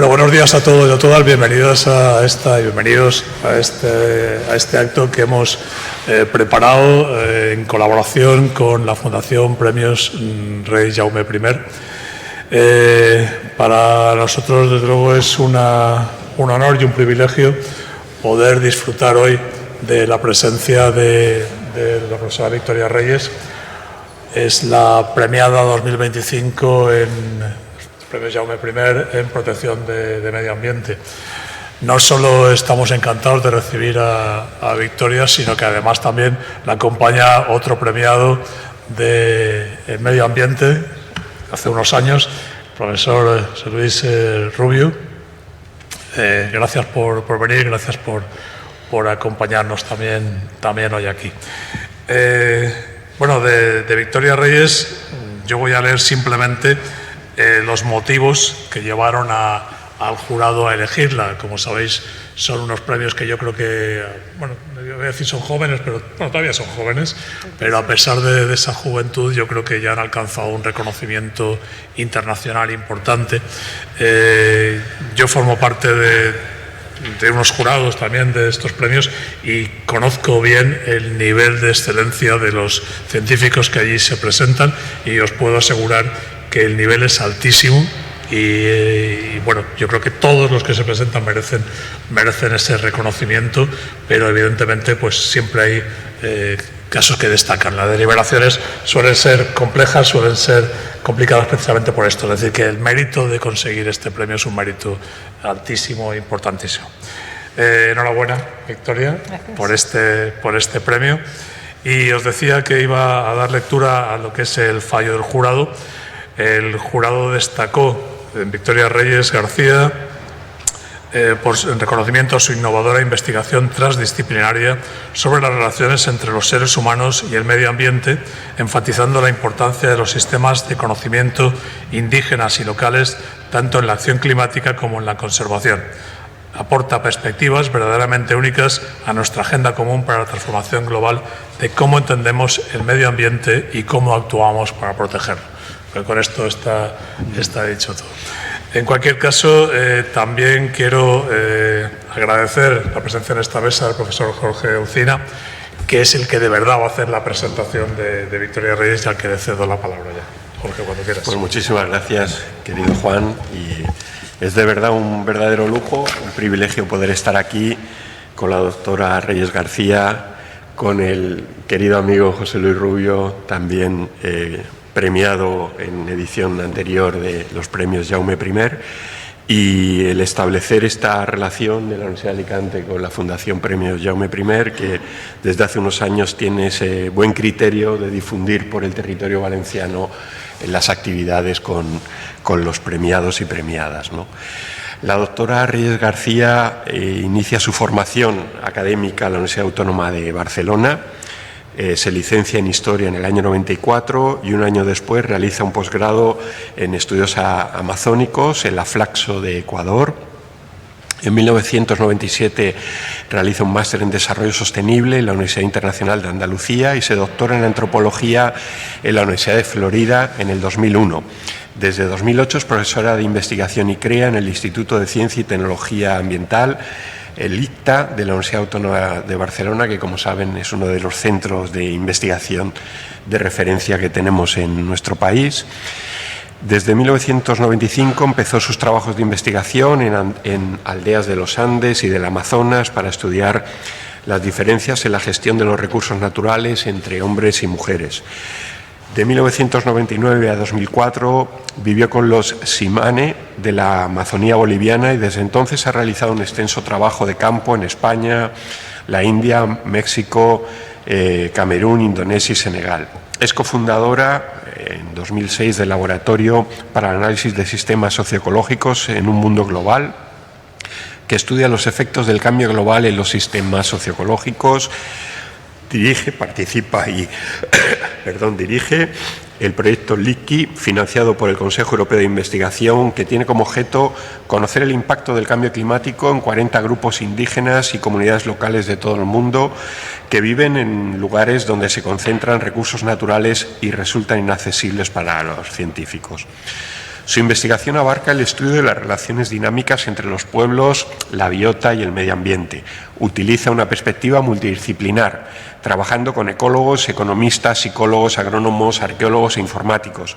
Bueno, buenos días a todos y a todas. Bienvenidos a este acto que hemos preparado en colaboración con la Fundación Premios Rey Jaume I. Para nosotros, desde luego, es un honor y un privilegio poder disfrutar hoy de la presencia de la profesora Victoria Reyes. Es la premiada 2025 en Premios Jaume I en protección de medio ambiente. No solo estamos encantados de recibir a Victoria, sino que además también la acompaña otro premiado de medio ambiente hace unos años, el profesor José Luis Rubio. Gracias por venir, gracias por acompañarnos también hoy aquí. Bueno, de Victoria Reyes yo voy a leer simplemente los motivos que llevaron al jurado a elegirla. Como sabéis, son unos premios que yo creo que, bueno, yo voy a decir son jóvenes, pero bueno, todavía son jóvenes, pero a pesar de esa juventud yo creo que ya han alcanzado un reconocimiento internacional importante. Yo formo parte de unos jurados también de estos premios y conozco bien el nivel de excelencia de los científicos que allí se presentan y os puedo asegurar que el nivel es altísimo y bueno, yo creo que todos los que se presentan merecen ese reconocimiento, pero evidentemente pues siempre hay casos que destacan. Las deliberaciones suelen ser complejas, suelen ser complicadas precisamente por esto, es decir, que el mérito de conseguir este premio es un mérito altísimo e importantísimo. Enhorabuena, Victoria, por este premio. Y os decía que iba a dar lectura a lo que es el fallo del jurado. El jurado destacó en Victoria Reyes García en reconocimiento a su innovadora investigación transdisciplinaria sobre las relaciones entre los seres humanos y el medio ambiente, enfatizando la importancia de los sistemas de conocimiento indígenas y locales tanto en la acción climática como en la conservación. Aporta perspectivas verdaderamente únicas a nuestra agenda común para la transformación global de cómo entendemos el medio ambiente y cómo actuamos para protegerlo. Pero con esto está dicho todo. En cualquier caso, también quiero agradecer la presencia en esta mesa del profesor Jorge Ucina, que es el que de verdad va a hacer la presentación de Victoria Reyes, y al que le cedo la palabra ya. Jorge, cuando quieras. Pues muchísimas gracias, querido Juan, y es de verdad un verdadero lujo, un privilegio poder estar aquí con la doctora Reyes García, con el querido amigo José Luis Rubio, también premiado en edición anterior de los premios Jaume I, y el establecer esta relación de la Universidad de Alicante con la Fundación Premios Jaume I, que desde hace unos años tiene ese buen criterio de difundir por el territorio valenciano las actividades con los premiados y premiadas, ¿no? La doctora Reyes García inicia su formación académica en la Universidad Autónoma de Barcelona. Se licencia en Historia en el año 94 y un año después realiza un posgrado en estudios amazónicos en la Flaxo de Ecuador. En 1997 realiza un máster en Desarrollo Sostenible en la Universidad Internacional de Andalucía y se doctora en Antropología en la Universidad de Florida en el 2001. Desde 2008 es profesora de Investigación y CREA en el Instituto de Ciencia y Tecnología Ambiental, el ICTA, de la Universidad Autónoma de Barcelona, que, como saben, es uno de los centros de investigación de referencia que tenemos en nuestro país. Desde 1995 empezó sus trabajos de investigación en aldeas de los Andes y del Amazonas para estudiar las diferencias en la gestión de los recursos naturales entre hombres y mujeres. De 1999 a 2004 vivió con los Tsimane de la Amazonía boliviana y desde entonces ha realizado un extenso trabajo de campo en España, la India, México, Camerún, Indonesia y Senegal. Es cofundadora en 2006 del Laboratorio para el Análisis de Sistemas Socioecológicos en un Mundo Global, que estudia los efectos del cambio global en los sistemas socioecológicos. Dirige el proyecto LICI, financiado por el Consejo Europeo de Investigación, que tiene como objeto conocer el impacto del cambio climático en 40 grupos indígenas y comunidades locales de todo el mundo que viven en lugares donde se concentran recursos naturales y resultan inaccesibles para los científicos. Su investigación abarca el estudio de las relaciones dinámicas entre los pueblos, la biota y el medio ambiente. Utiliza una perspectiva multidisciplinar, trabajando con ecólogos, economistas, psicólogos, agrónomos, arqueólogos e informáticos.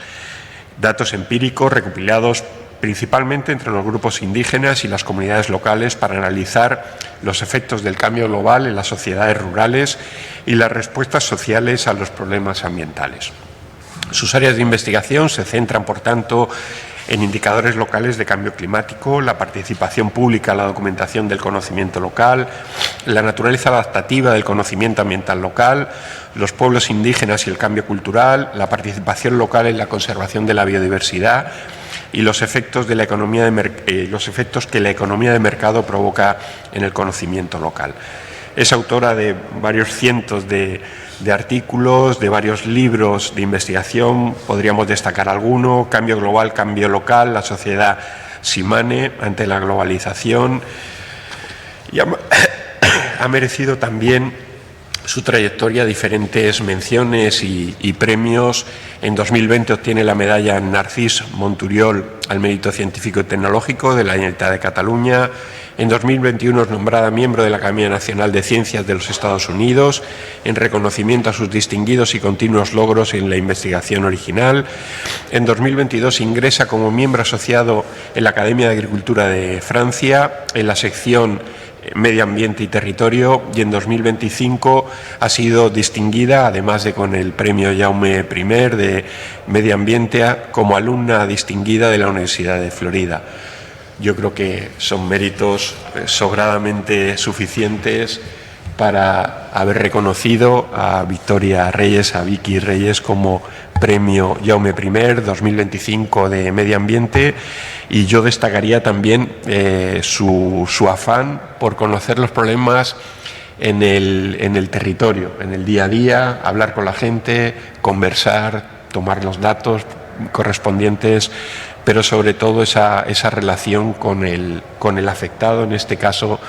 Datos empíricos recopilados principalmente entre los grupos indígenas y las comunidades locales para analizar los efectos del cambio global en las sociedades rurales y las respuestas sociales a los problemas ambientales. Sus áreas de investigación se centran, por tanto, en indicadores locales de cambio climático, la participación pública en la documentación del conocimiento local, la naturaleza adaptativa del conocimiento ambiental local, los pueblos indígenas y el cambio cultural, la participación local en la conservación de la biodiversidad y los efectos que la economía de mercado provoca en el conocimiento local. Es autora de varios cientos de artículos, de varios libros de investigación. Podríamos destacar alguno: Cambio global, cambio local, la sociedad Simane ante la globalización. Y ha merecido también su trayectoria diferentes menciones y premios. En 2020 obtiene la medalla Narcís Monturiol al mérito científico y tecnológico de la Generalitat de Cataluña. En 2021 es nombrada miembro de la Academia Nacional de Ciencias de los Estados Unidos en reconocimiento a sus distinguidos y continuos logros en la investigación original. En 2022 ingresa como miembro asociado en la Academia de Agricultura de Francia en la sección Medio Ambiente y Territorio, y en 2025 ha sido distinguida, además de con el premio Jaume I de Medio Ambiente, como alumna distinguida de la Universidad de Florida. Yo creo que son méritos sobradamente suficientes para haber reconocido a Victoria Reyes, a Vicky Reyes, como premio Jaume I 2025 de Medio Ambiente. Y yo destacaría también su afán por conocer los problemas en el territorio, en el día a día, hablar con la gente, conversar, tomar los datos correspondientes, pero sobre todo esa relación con el afectado, en este caso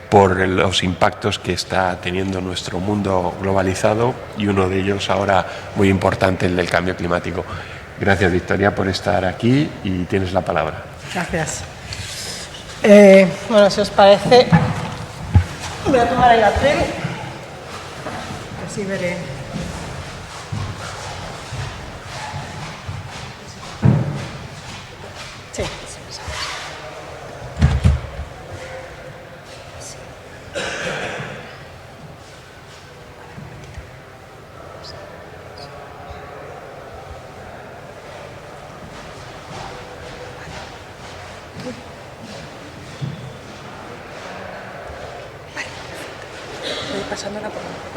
por los impactos que está teniendo nuestro mundo globalizado, y uno de ellos ahora muy importante, el del cambio climático. Gracias, Victoria, por estar aquí, y tienes la palabra. Gracias. Bueno, si os parece, voy a tomar ahí la tele, así veré. Sí.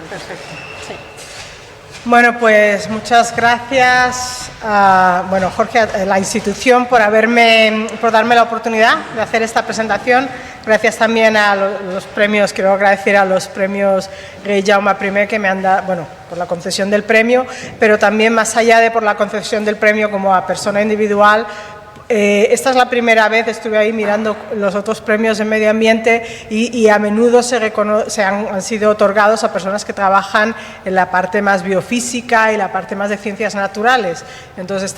Perfecto. Sí. Bueno, pues muchas gracias a Jorge, a la institución, por darme la oportunidad de hacer esta presentación. Gracias también a los premios, quiero agradecer a los premios Rey Jaume I que me han dado, por la concesión del premio, pero también más allá de por la concesión del premio como a persona individual. Esta es la primera vez, estuve ahí mirando los otros premios de medio ambiente y a menudo han sido otorgados a personas que trabajan en la parte más biofísica y la parte más de ciencias naturales. Entonces,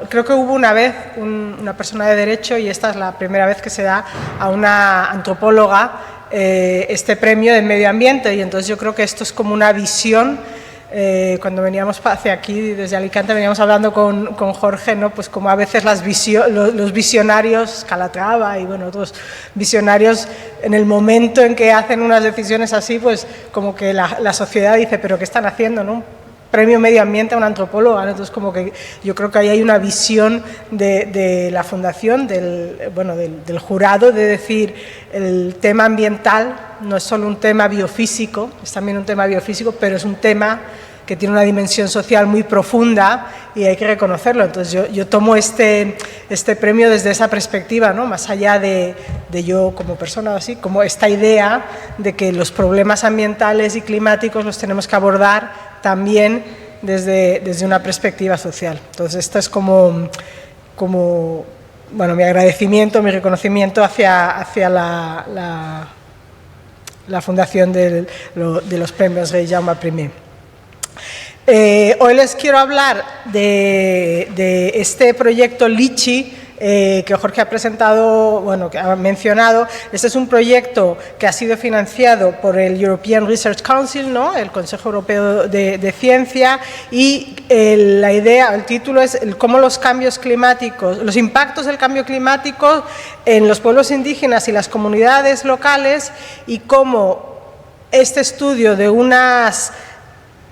creo que hubo una vez una persona de derecho, y esta es la primera vez que se da a una antropóloga este premio de medio ambiente, y entonces yo creo que esto es como una visión. Cuando veníamos hacia aquí, desde Alicante, veníamos hablando con Jorge, ¿no? Pues como a veces los visionarios, Calatrava y otros visionarios, en el momento en que hacen unas decisiones así, pues como que la sociedad dice, ¿pero qué están haciendo, no? Premio Medio Ambiente a una antropóloga, ¿no? Entonces como que yo creo que ahí hay una visión de la fundación, del jurado, de decir, el tema ambiental no es solo un tema biofísico, es también un tema biofísico, pero es un tema que tiene una dimensión social muy profunda y hay que reconocerlo. Entonces yo tomo este premio desde esa perspectiva, ¿no? Más allá de yo como persona, así como esta idea de que los problemas ambientales y climáticos los tenemos que abordar también desde una perspectiva social. Entonces esto es como mi agradecimiento, mi reconocimiento hacia la fundación de los premios Rey Jaume I. Hoy les quiero hablar de este proyecto LICHI, que Jorge ha presentado, bueno, que ha mencionado. Este es un proyecto que ha sido financiado por el European Research Council, ¿no?, el Consejo Europeo de Ciencia, y la idea, el título es cómo los cambios climáticos, los impactos del cambio climático en los pueblos indígenas y las comunidades locales, y cómo este estudio de unos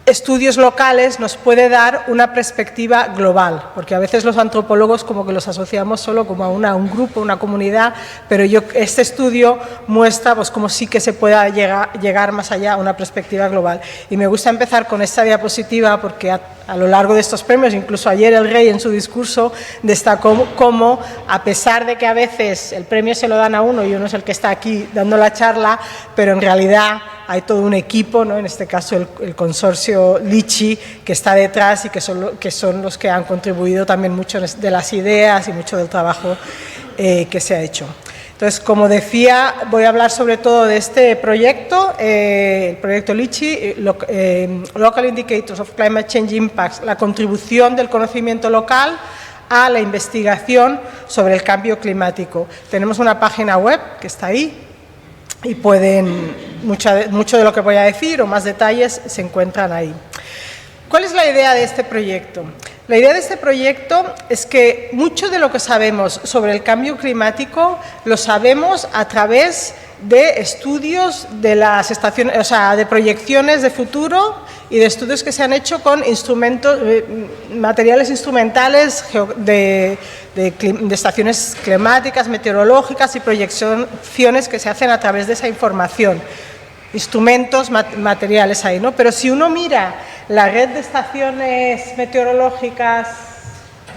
estudios locales nos puede dar una perspectiva global, porque a veces los antropólogos como que los asociamos solo como a un grupo, una comunidad, pero este estudio muestra pues cómo sí que se pueda llegar más allá a una perspectiva global. Y me gusta empezar con esta diapositiva porque a lo largo de estos premios, incluso ayer el rey en su discurso destacó cómo, a pesar de que a veces el premio se lo dan a uno y uno es el que está aquí dando la charla, pero en realidad hay todo un equipo, ¿no?, en este caso el consorcio LICHI, que está detrás y que son los que han contribuido también mucho de las ideas y mucho del trabajo que se ha hecho. Entonces, como decía, voy a hablar sobre todo de este proyecto, el proyecto LICHI, Local Indicators of Climate Change Impacts, la contribución del conocimiento local a la investigación sobre el cambio climático. Tenemos una página web que está ahí, y mucho de lo que voy a decir o más detalles se encuentran ahí. ¿Cuál es la idea de este proyecto? La idea de este proyecto es que mucho de lo que sabemos sobre el cambio climático lo sabemos a través de estudios de las estaciones, o sea, de proyecciones de futuro y de estudios que se han hecho con materiales instrumentales de estaciones climáticas, meteorológicas y proyecciones que se hacen a través de esa información. Instrumentos materiales ahí, ¿no? Pero si uno mira la red de estaciones meteorológicas,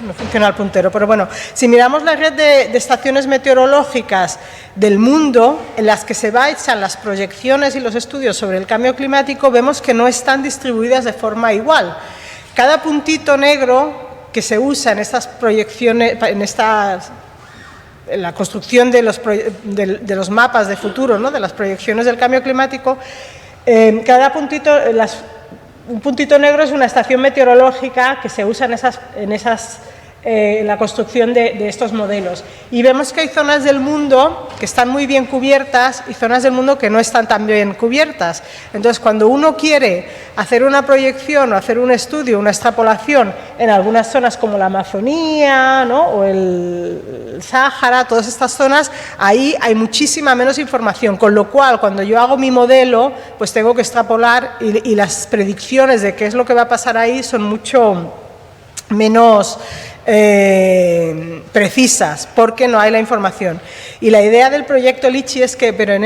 no funciona el puntero, pero bueno, si miramos la red de estaciones meteorológicas del mundo, en las que se basan las proyecciones y los estudios sobre el cambio climático, vemos que no están distribuidas de forma igual. Cada puntito negro que se usa en estas proyecciones, en la construcción de los mapas de futuro, ¿no?, de las proyecciones del cambio climático, cada puntito, un puntito negro es una estación meteorológica que se usa en la construcción de estos modelos. Y vemos que hay zonas del mundo que están muy bien cubiertas y zonas del mundo que no están tan bien cubiertas. Entonces, cuando uno quiere hacer una proyección o hacer un estudio, una extrapolación en algunas zonas como la Amazonía, ¿no?, o el Sáhara, todas estas zonas, ahí hay muchísima menos información, con lo cual cuando yo hago mi modelo, pues tengo que extrapolar y las predicciones de qué es lo que va a pasar ahí son mucho menos precisas, porque no hay la información. Y la idea del proyecto LICHI es que, pero en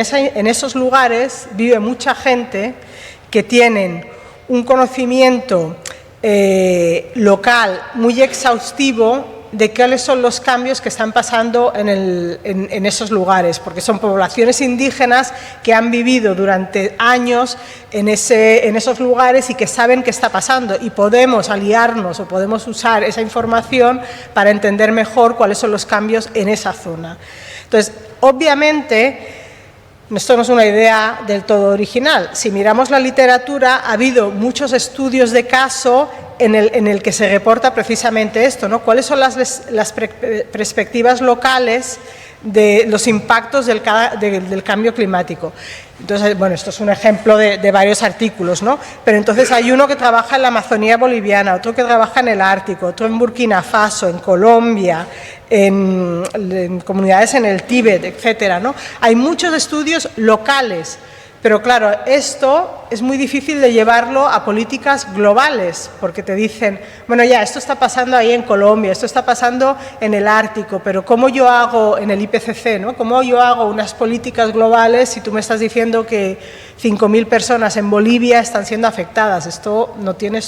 esos lugares vive mucha gente que tienen un conocimiento local muy exhaustivo de cuáles son los cambios que están pasando en esos lugares, porque son poblaciones indígenas que han vivido durante años en esos lugares y que saben qué está pasando, y podemos aliarnos o podemos usar esa información para entender mejor cuáles son los cambios en esa zona. Entonces, obviamente, esto no es una idea del todo original. Si miramos la literatura, ha habido muchos estudios de caso en el que se reporta precisamente esto, ¿no? ¿Cuáles son las perspectivas locales de los impactos del cambio climático? Entonces, bueno, esto es un ejemplo de varios artículos, ¿no? Pero entonces hay uno que trabaja en la Amazonía boliviana, otro que trabaja en el Ártico, otro en Burkina Faso, en Colombia, en comunidades en el Tíbet, etcétera, ¿no? Hay muchos estudios locales, pero claro, esto es muy difícil de llevarlo a políticas globales, porque te dicen, bueno, ya, esto está pasando ahí en Colombia, esto está pasando en el Ártico, pero ¿cómo yo hago en el IPCC, ¿no? ¿Cómo yo hago unas políticas globales si tú me estás diciendo que 5.000 personas en Bolivia están siendo afectadas? Esto no tiene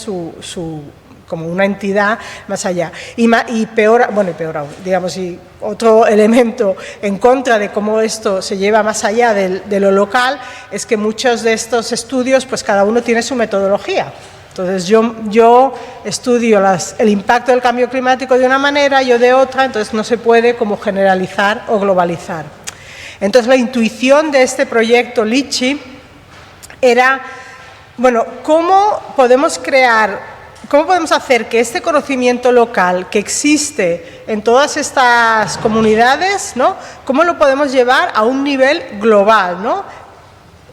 como una entidad más allá. Y peor aún, digamos, y otro elemento en contra de cómo esto se lleva más allá de lo local es que muchos de estos estudios, pues cada uno tiene su metodología. Entonces yo estudio el impacto del cambio climático de una manera, yo de otra, entonces no se puede como generalizar o globalizar. Entonces la intuición de este proyecto LICHI era, bueno, ¿cómo podemos crear ¿cómo podemos hacer que este conocimiento local que existe en todas estas comunidades, ¿no? ¿Cómo lo podemos llevar a un nivel global, ¿no?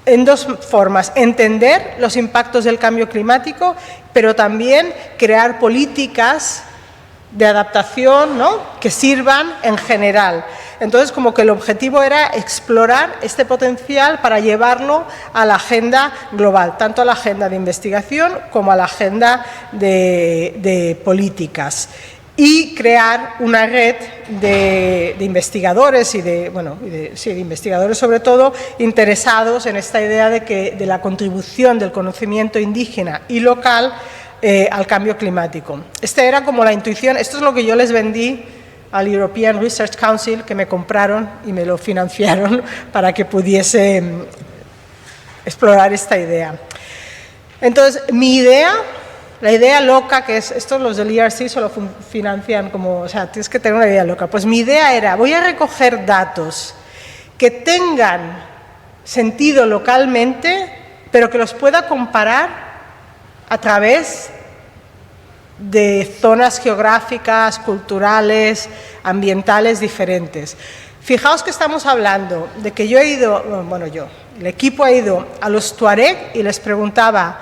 En dos formas: entender los impactos del cambio climático, pero también crear políticas de adaptación, ¿no?, que sirvan en general. Entonces, como que el objetivo era explorar este potencial para llevarlo a la agenda global, tanto a la agenda de investigación como a la agenda de políticas, y crear una red de investigadores y de investigadores sobre todo interesados en esta idea de la contribución del conocimiento indígena y local al cambio climático. Esta era como la intuición, esto es lo que yo les vendí al European Research Council, que me compraron y me lo financiaron para que pudiese explorar esta idea. Entonces, mi idea, la idea loca, que es, esto los del ERC solo financian como, o sea, tienes que tener una idea loca, pues mi idea era, voy a recoger datos que tengan sentido localmente, pero que los pueda comparar a través de zonas geográficas, culturales, ambientales diferentes. Fijaos que estamos hablando de que yo he ido, el equipo ha ido a los Tuareg y les preguntaba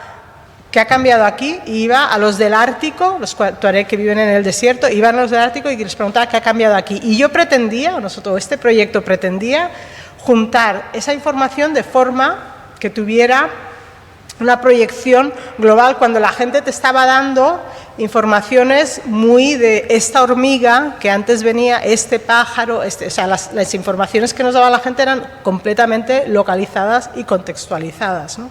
qué ha cambiado aquí, y iba a los del Ártico, los Tuareg que viven en el desierto, iban a los del Ártico y les preguntaba qué ha cambiado aquí. Y yo pretendía, este proyecto pretendía juntar esa información de forma que tuviera una proyección global, cuando la gente te estaba dando informaciones muy de esta hormiga que antes venía, este pájaro, o sea, las informaciones que nos daba la gente eran completamente localizadas y contextualizadas, ¿no?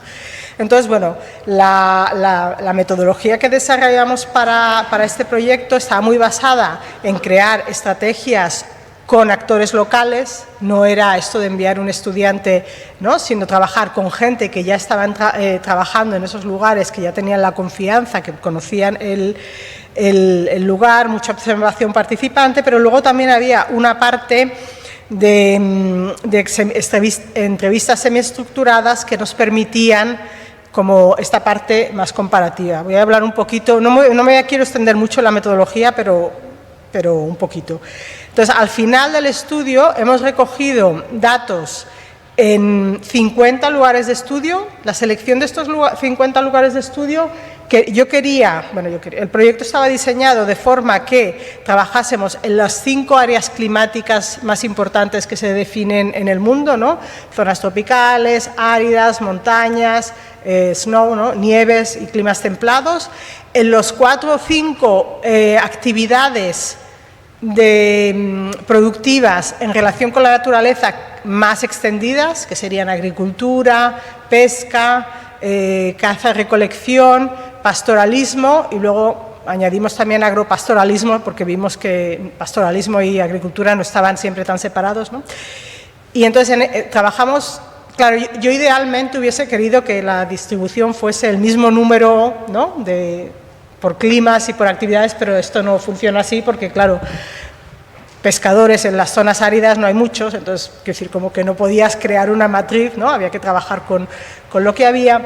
Entonces, bueno, la metodología que desarrollamos para este proyecto está muy basada en crear estrategias con actores locales. No era esto de enviar un estudiante, ¿no?, sino trabajar con gente que ya estaban trabajando en esos lugares, que ya tenían la confianza, que conocían el lugar, mucha observación participante, pero luego también había una parte de entrevistas semiestructuradas que nos permitían como esta parte más comparativa. Voy a hablar un poquito, no me quiero extender mucho en la metodología, pero un poquito. Entonces, al final del estudio hemos recogido datos en 50 lugares de estudio. La selección de estos 50 lugares de estudio, que el proyecto estaba diseñado de forma que trabajásemos en las 5 áreas climáticas más importantes que se definen en el mundo, ¿no? Zonas tropicales, áridas, montañas, snow, ¿no?, nieves y climas templados. En los 4 o 5 actividades productivas en relación con la naturaleza más extendidas, que serían agricultura, pesca, caza-recolección, pastoralismo, y luego añadimos también agropastoralismo, porque vimos que pastoralismo y agricultura no estaban siempre tan separados, ¿no? Y entonces trabajamos, claro, yo idealmente hubiese querido que la distribución fuese el mismo número, ¿no?, por climas y por actividades, pero esto no funciona así porque, claro, pescadores en las zonas áridas no hay muchos, entonces, quiero decir, como que no podías crear una matriz, ¿no?, había que trabajar con lo que había.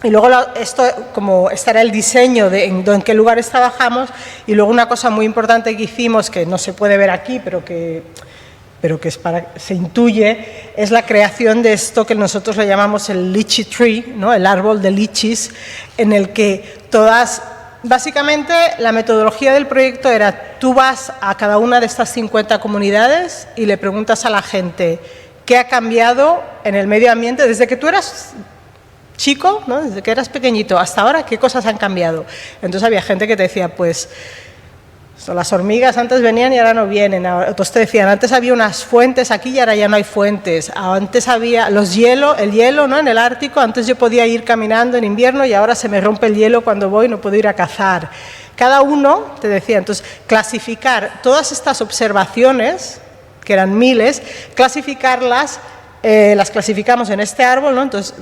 Y luego este era el diseño de en qué lugares trabajamos. Y luego una cosa muy importante que hicimos, que no se puede ver aquí, pero que se intuye, es la creación de esto que nosotros le llamamos el lychee tree, ¿no?, el árbol de lichis, en el que básicamente la metodología del proyecto era: tú vas a cada una de estas 50 comunidades y le preguntas a la gente qué ha cambiado en el medio ambiente desde que tú eras chico, ¿no?, desde que eras pequeñito hasta ahora, qué cosas han cambiado. Entonces había gente que te decía, pues las hormigas antes venían y ahora no vienen. Otros te decían, antes había unas fuentes aquí y ahora ya no hay fuentes. Antes había el hielo, ¿no?, en el Ártico, antes yo podía ir caminando en invierno y ahora se me rompe el hielo cuando voy, no puedo ir a cazar. Cada uno te decía. Entonces, clasificar todas estas observaciones, que eran miles, clasificarlas, las clasificamos en este árbol, ¿no? Entonces,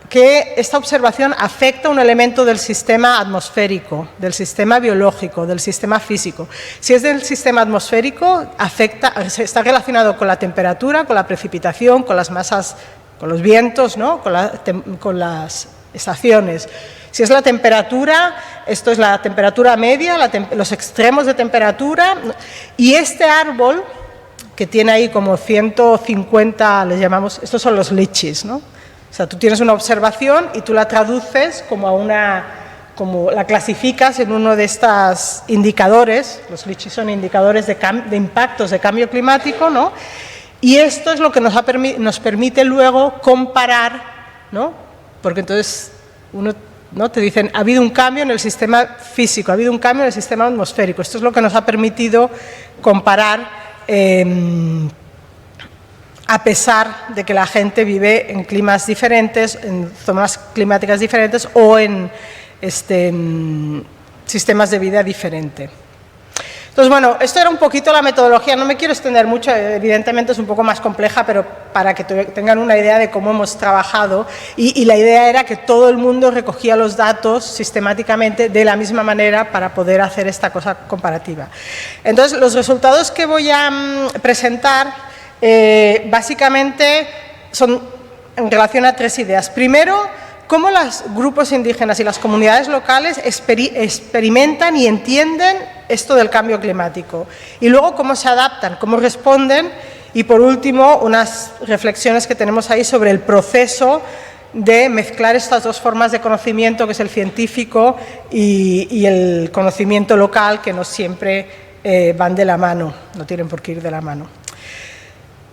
que esta observación afecta un elemento del sistema atmosférico, del sistema biológico, del sistema físico. Si es del sistema atmosférico, está relacionado con la temperatura, con la precipitación, con las masas, con los vientos, ¿no?, con las estaciones. Si es la temperatura, esto es la temperatura media, los extremos de temperatura, y este árbol, que tiene ahí como 150, les llamamos, estos son los lichis, ¿no? O sea, tú tienes una observación y tú la traduces como la clasificas en uno de estos indicadores, los lichis son indicadores de impactos de cambio climático, ¿no? Y esto es lo que nos permite luego comparar, ¿no? Porque entonces ¿no? Te dicen, ha habido un cambio en el sistema físico, ha habido un cambio en el sistema atmosférico. Esto es lo que nos ha permitido comparar, a pesar de que la gente vive en climas diferentes, en zonas climáticas diferentes o en sistemas de vida diferentes. Entonces, bueno, esto era un poquito la metodología, no me quiero extender mucho, evidentemente es un poco más compleja, pero para que tengan una idea de cómo hemos trabajado, y la idea era que todo el mundo recogía los datos sistemáticamente de la misma manera para poder hacer esta cosa comparativa. Entonces, los resultados que voy a presentar básicamente son en relación a tres ideas. Primero, cómo los grupos indígenas y las comunidades locales experimentan y entienden esto del cambio climático. Y luego, cómo se adaptan, cómo responden. Y por último, unas reflexiones que tenemos ahí sobre el proceso de mezclar estas dos formas de conocimiento, que es el científico y el conocimiento local, que no siempre van de la mano, no tienen por qué ir de la mano.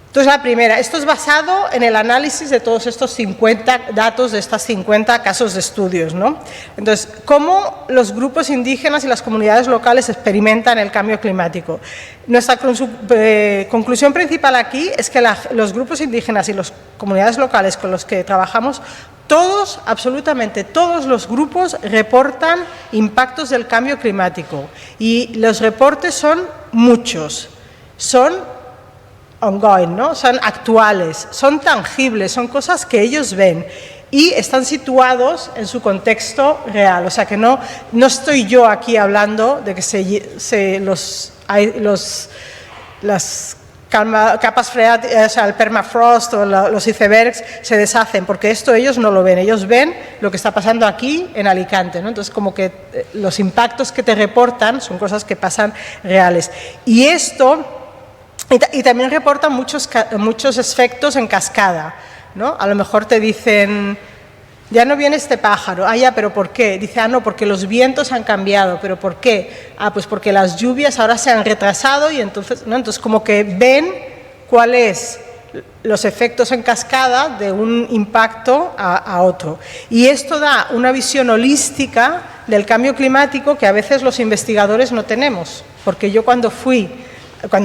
Entonces, la primera, esto es basado en el análisis de todos estos 50 datos, de estos 50 casos de estudios, ¿no? Entonces, ¿cómo los grupos indígenas y las comunidades locales experimentan el cambio climático? Nuestra conclusión principal aquí es que los grupos indígenas y las comunidades locales con los que trabajamos, todos, absolutamente todos los grupos reportan impactos del cambio climático, y los reportes son muchos, son ongoing, ¿no? Son actuales, son tangibles, son cosas que ellos ven y están situados en su contexto real. O sea que no estoy yo aquí hablando de que las capas freáticas, o sea, el permafrost o los icebergs se deshacen, porque esto ellos no lo ven, ellos ven lo que está pasando aquí en Alicante, ¿no? Entonces, como que los impactos que te reportan son cosas que pasan reales. Y esto... Y también reportan muchos efectos en cascada, ¿no? A lo mejor te dicen, ya no viene este pájaro, ya, pero ¿por qué? Dice, no, porque los vientos han cambiado, ¿pero por qué? Pues porque las lluvias ahora se han retrasado y entonces, ¿no? Entonces como que ven cuáles los efectos en cascada de un impacto a otro. Y esto da una visión holística del cambio climático que a veces los investigadores no tenemos, porque yo cuando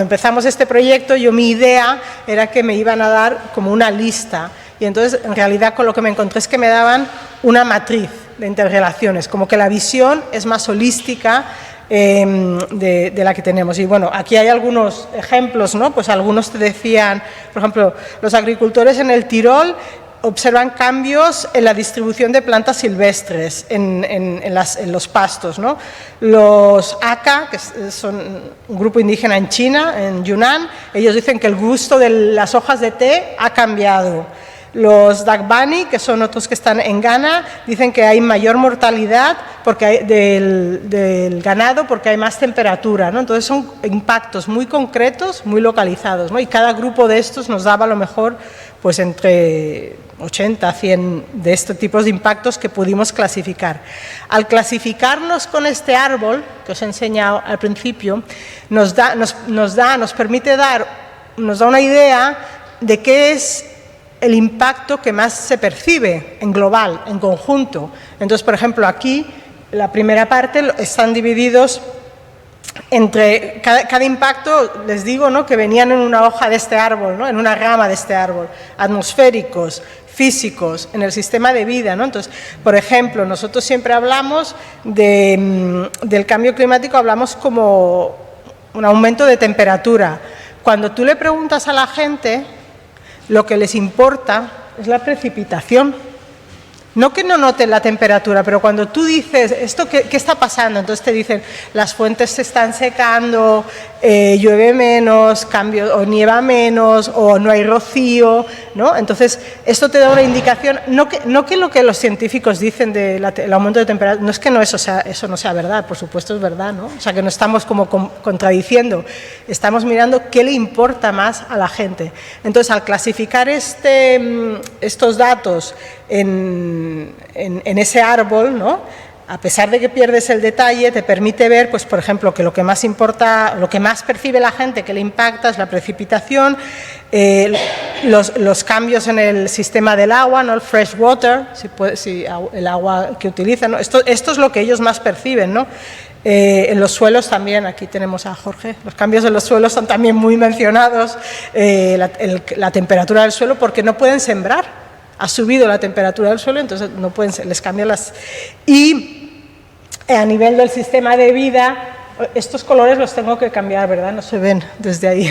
empezamos este proyecto, mi idea era que me iban a dar como una lista, y entonces en realidad con lo que me encontré es que me daban una matriz de interrelaciones, como que la visión es más holística de la que tenemos. Y bueno, aquí hay algunos ejemplos, ¿no? Pues algunos te decían, por ejemplo, los agricultores en el Tirol observan cambios en la distribución de plantas silvestres en los pastos, ¿no? Los Aka, que son un grupo indígena en China, en Yunnan, ellos dicen que el gusto de las hojas de té ha cambiado. Los Dagbani, que son otros que están en Ghana, dicen que hay mayor mortalidad del ganado porque hay más temperatura, ¿no? Entonces son impactos muy concretos, muy localizados, ¿no? Y cada grupo de estos nos daba a lo mejor pues entre 80 a 100 de estos tipos de impactos que pudimos clasificar. Al clasificarnos con este árbol que os he enseñado al principio, nos da una idea de qué es el impacto que más se percibe en global, en conjunto. Entonces, por ejemplo, aquí, la primera parte están divididos entre cada impacto, les digo, ¿no? Que venían en una hoja de este árbol, ¿no? En una rama de este árbol, atmosféricos, físicos, en el sistema de vida, ¿no? Entonces, por ejemplo, nosotros siempre hablamos del cambio climático, hablamos como un aumento de temperatura. Cuando tú le preguntas a la gente, lo que les importa es la precipitación. No que no noten la temperatura, pero cuando tú dices, ¿esto qué está pasando? Entonces te dicen, las fuentes se están secando, llueve menos, o nieva menos, o no hay rocío, ¿no? Entonces, esto te da una indicación, no que lo que los científicos dicen del aumento de temperatura, no es que eso no sea verdad, por supuesto es verdad, ¿no? O sea, que no estamos como contradiciendo, estamos mirando qué le importa más a la gente. Entonces, al clasificar estos datos en ese árbol, ¿no? A pesar de que pierdes el detalle, te permite ver, pues, por ejemplo, que lo que más importa, lo que más percibe la gente que le impacta es la precipitación, los cambios en el sistema del agua, ¿no? El fresh water, el agua que utilizan, ¿no? Esto es lo que ellos más perciben, ¿no? En los suelos también, aquí tenemos a Jorge, los cambios en los suelos son también muy mencionados, la temperatura del suelo, porque no pueden sembrar. Ha subido la temperatura del suelo, entonces no pueden, les cambian las... Y a nivel del sistema de vida, estos colores los tengo que cambiar, ¿verdad? No se ven desde ahí.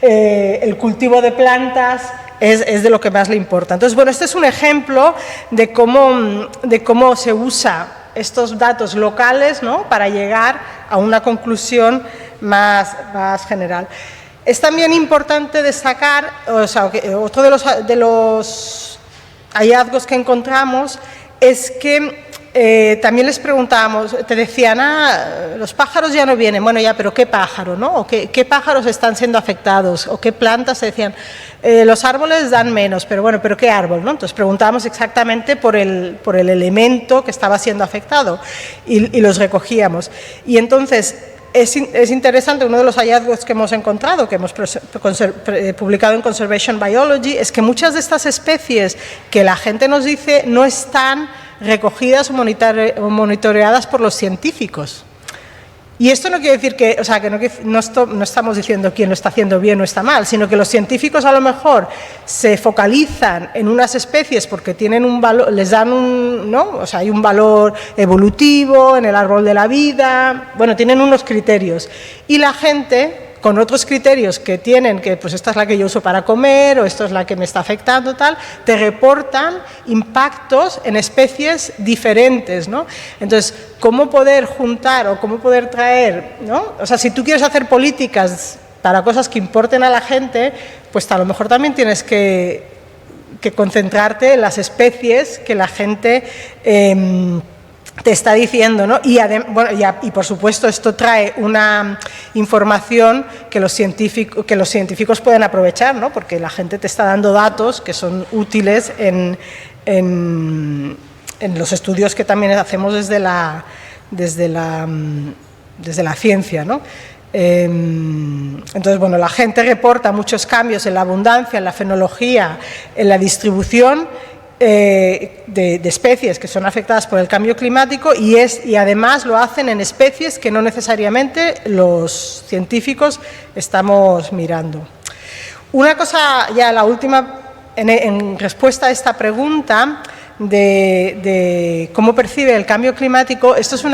El cultivo de plantas es de lo que más le importa. Entonces, bueno, este es un ejemplo de cómo se usa estos datos locales, ¿no? Para llegar a una conclusión más general. Es también importante destacar, o sea, otro de los hallazgos que encontramos es que también les preguntábamos, te decían, los pájaros ya no vienen, bueno ya, pero ¿qué pájaro, no? ¿O qué pájaros están siendo afectados? ¿O qué plantas? Se decían, los árboles dan menos, pero bueno, ¿pero qué árbol, no? Entonces preguntábamos exactamente por el elemento que estaba siendo afectado y los recogíamos. Y entonces... Es interesante, uno de los hallazgos que hemos encontrado, que hemos publicado en Conservation Biology, es que muchas de estas especies que la gente nos dice no están recogidas o monitoreadas por los científicos. Y esto no quiere decir que, o sea, que no estamos diciendo quién lo está haciendo bien o está mal, sino que los científicos a lo mejor se focalizan en unas especies porque tienen un valor, les dan ¿no? O sea, hay un valor evolutivo en el árbol de la vida, bueno, tienen unos criterios. Y la gente, con otros criterios que tienen, que pues esta es la que yo uso para comer o esto es la que me está afectando, tal, te reportan impactos en especies diferentes, ¿no? Entonces, ¿cómo poder juntar o cómo poder traer, ¿no? O sea, si tú quieres hacer políticas para cosas que importen a la gente, pues a lo mejor también tienes que concentrarte en las especies que la gente... te está diciendo, ¿no? Y por supuesto esto trae una información que los científicos pueden aprovechar, ¿no? Porque la gente te está dando datos que son útiles en los estudios que también hacemos desde la ciencia, ¿no? Entonces, bueno, la gente reporta muchos cambios en la abundancia, en la fenología, en la distribución de especies que son afectadas por el cambio climático y además lo hacen en especies que no necesariamente los científicos estamos mirando. Una cosa, ya la última, en respuesta a esta pregunta de cómo percibe el cambio climático, esto es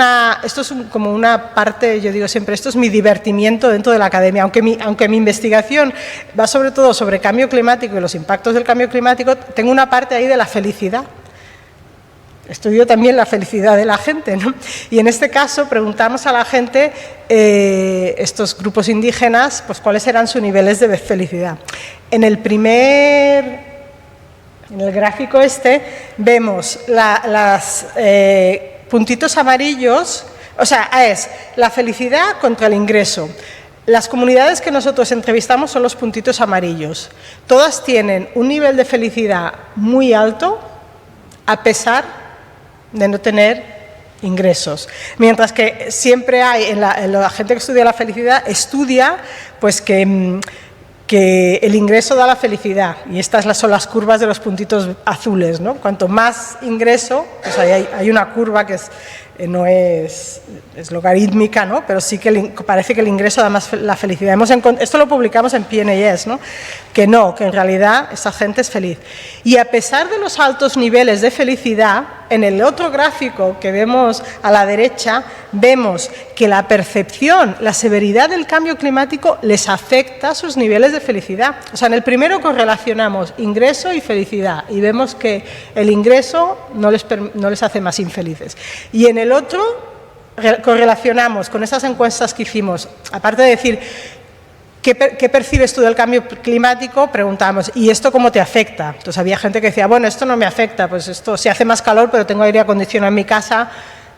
como una parte, yo digo siempre, esto es mi divertimiento dentro de la academia, aunque mi investigación va sobre todo sobre cambio climático y los impactos del cambio climático, tengo una parte ahí de la felicidad. Estudio también la felicidad de la gente, ¿no? Y en este caso preguntamos a la gente, estos grupos indígenas, pues cuáles eran sus niveles de felicidad. En el gráfico vemos los puntitos amarillos, o sea, es la felicidad contra el ingreso. Las comunidades que nosotros entrevistamos son los puntitos amarillos. Todas tienen un nivel de felicidad muy alto, a pesar de no tener ingresos. Mientras que siempre hay, en la gente que estudia la felicidad, estudia pues que el ingreso da la felicidad, y estas son las curvas de los puntitos azules, ¿no? Cuanto más ingreso, pues hay una curva que es no es logarítmica, ¿no? Pero sí que parece que el ingreso da más la felicidad. Esto lo publicamos en PNAS, ¿no? Que en realidad esa gente es feliz. Y a pesar de los altos niveles de felicidad, en el otro gráfico que vemos a la derecha, vemos que la percepción, la severidad del cambio climático les afecta a sus niveles de felicidad. O sea, en el primero correlacionamos ingreso y felicidad y vemos que el ingreso no les hace más infelices. Y en el otro correlacionamos con esas encuestas que hicimos, aparte de decir ¿qué percibes tú del cambio climático? Preguntamos, ¿y esto cómo te afecta? Entonces había gente que decía, bueno, esto no me afecta, pues esto si hace más calor, pero tengo aire acondicionado en mi casa,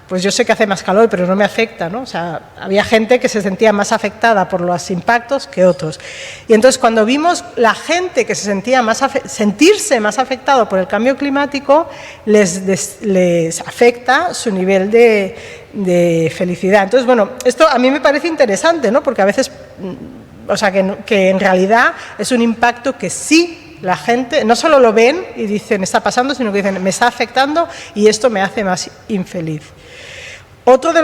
pues yo sé que hace más calor, pero no me afecta, ¿no? O sea, había gente que se sentía más afectada por los impactos que otros. Y entonces cuando vimos la gente que se sentía sentirse más afectado por el cambio climático, les afecta su nivel de felicidad. Entonces, bueno, esto a mí me parece interesante, ¿no? Porque a veces, o sea, que en realidad es un impacto que sí la gente no solo lo ven y dicen está pasando, sino que dicen me está afectando y esto me hace más infeliz. Otro de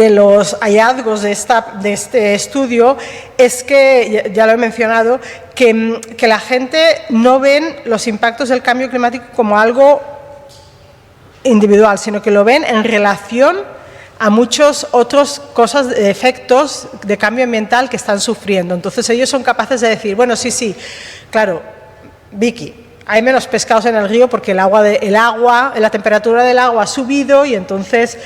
los hallazgos de este estudio es que, ya lo he mencionado, que la gente no ven los impactos del cambio climático como algo individual, sino que lo ven en relación a muchos otros efectos de cambio ambiental que están sufriendo. Entonces ellos son capaces de decir, bueno, sí, claro, Vicky, hay menos pescados en el río porque la temperatura del agua ha subido y entonces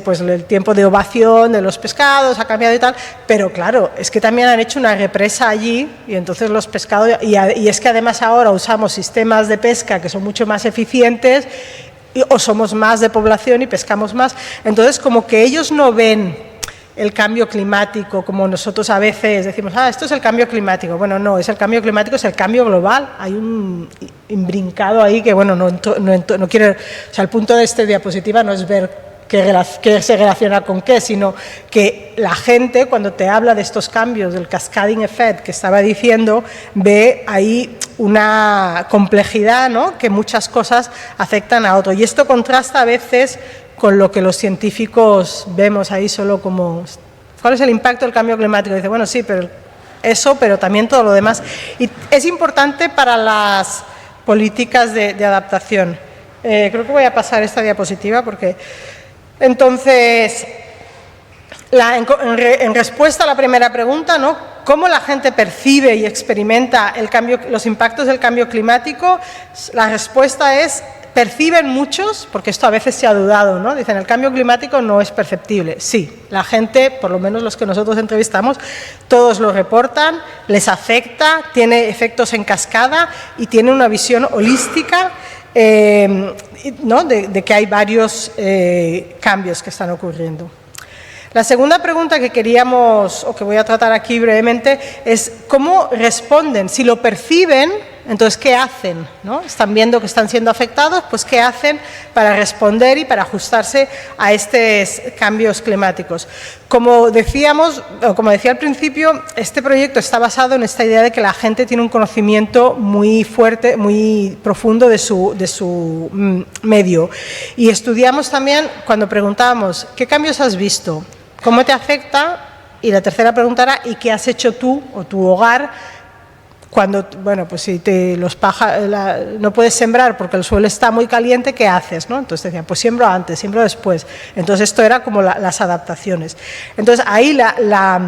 pues el tiempo de ovación de los pescados ha cambiado y tal, pero claro, es que también han hecho una represa allí y entonces los pescados, y es que además ahora usamos sistemas de pesca que son mucho más eficientes o somos más de población y pescamos más, entonces como que ellos no ven el cambio climático, como nosotros a veces decimos, esto es el cambio climático. Bueno, no, es el cambio climático, es el cambio global. Hay un imbrincado ahí que, bueno, no quiero, o sea, el punto de esta diapositiva no es ver qué se relaciona con qué, sino que la gente, cuando te habla de estos cambios, del cascading effect que estaba diciendo, ve ahí una complejidad, ¿no? Que muchas cosas afectan a otro. Y esto contrasta a veces con lo que los científicos vemos ahí solo como, ¿cuál es el impacto del cambio climático? Dice, bueno, sí, pero también todo lo demás. Y es importante para las políticas de adaptación. Creo que voy a pasar esta diapositiva porque, entonces, en respuesta a la primera pregunta, ¿no? ¿Cómo la gente percibe y experimenta los impactos del cambio climático? La respuesta es, perciben muchos, porque esto a veces se ha dudado, ¿no? Dicen, el cambio climático no es perceptible. Sí, la gente, por lo menos los que nosotros entrevistamos, todos lo reportan, les afecta, tiene efectos en cascada y tiene una visión holística, ¿no? de que hay varios cambios que están ocurriendo. La segunda pregunta que queríamos, o que voy a tratar aquí brevemente, es cómo responden. Si lo perciben, entonces, ¿qué hacen? ¿No? Están viendo que están siendo afectados, pues ¿qué hacen para responder y para ajustarse a estos cambios climáticos? Como decíamos, o como decía al principio, este proyecto está basado en esta idea de que la gente tiene un conocimiento muy fuerte, muy profundo de su medio. Y estudiamos también, cuando preguntábamos, ¿qué cambios has visto? ¿Cómo te afecta? Y la tercera pregunta era, ¿y qué has hecho tú o tu hogar? Cuando, bueno, pues si no puedes sembrar porque el suelo está muy caliente, ¿qué haces? ¿No? Entonces decían, pues siembro antes, siembro después. Entonces esto era como las adaptaciones. Entonces ahí la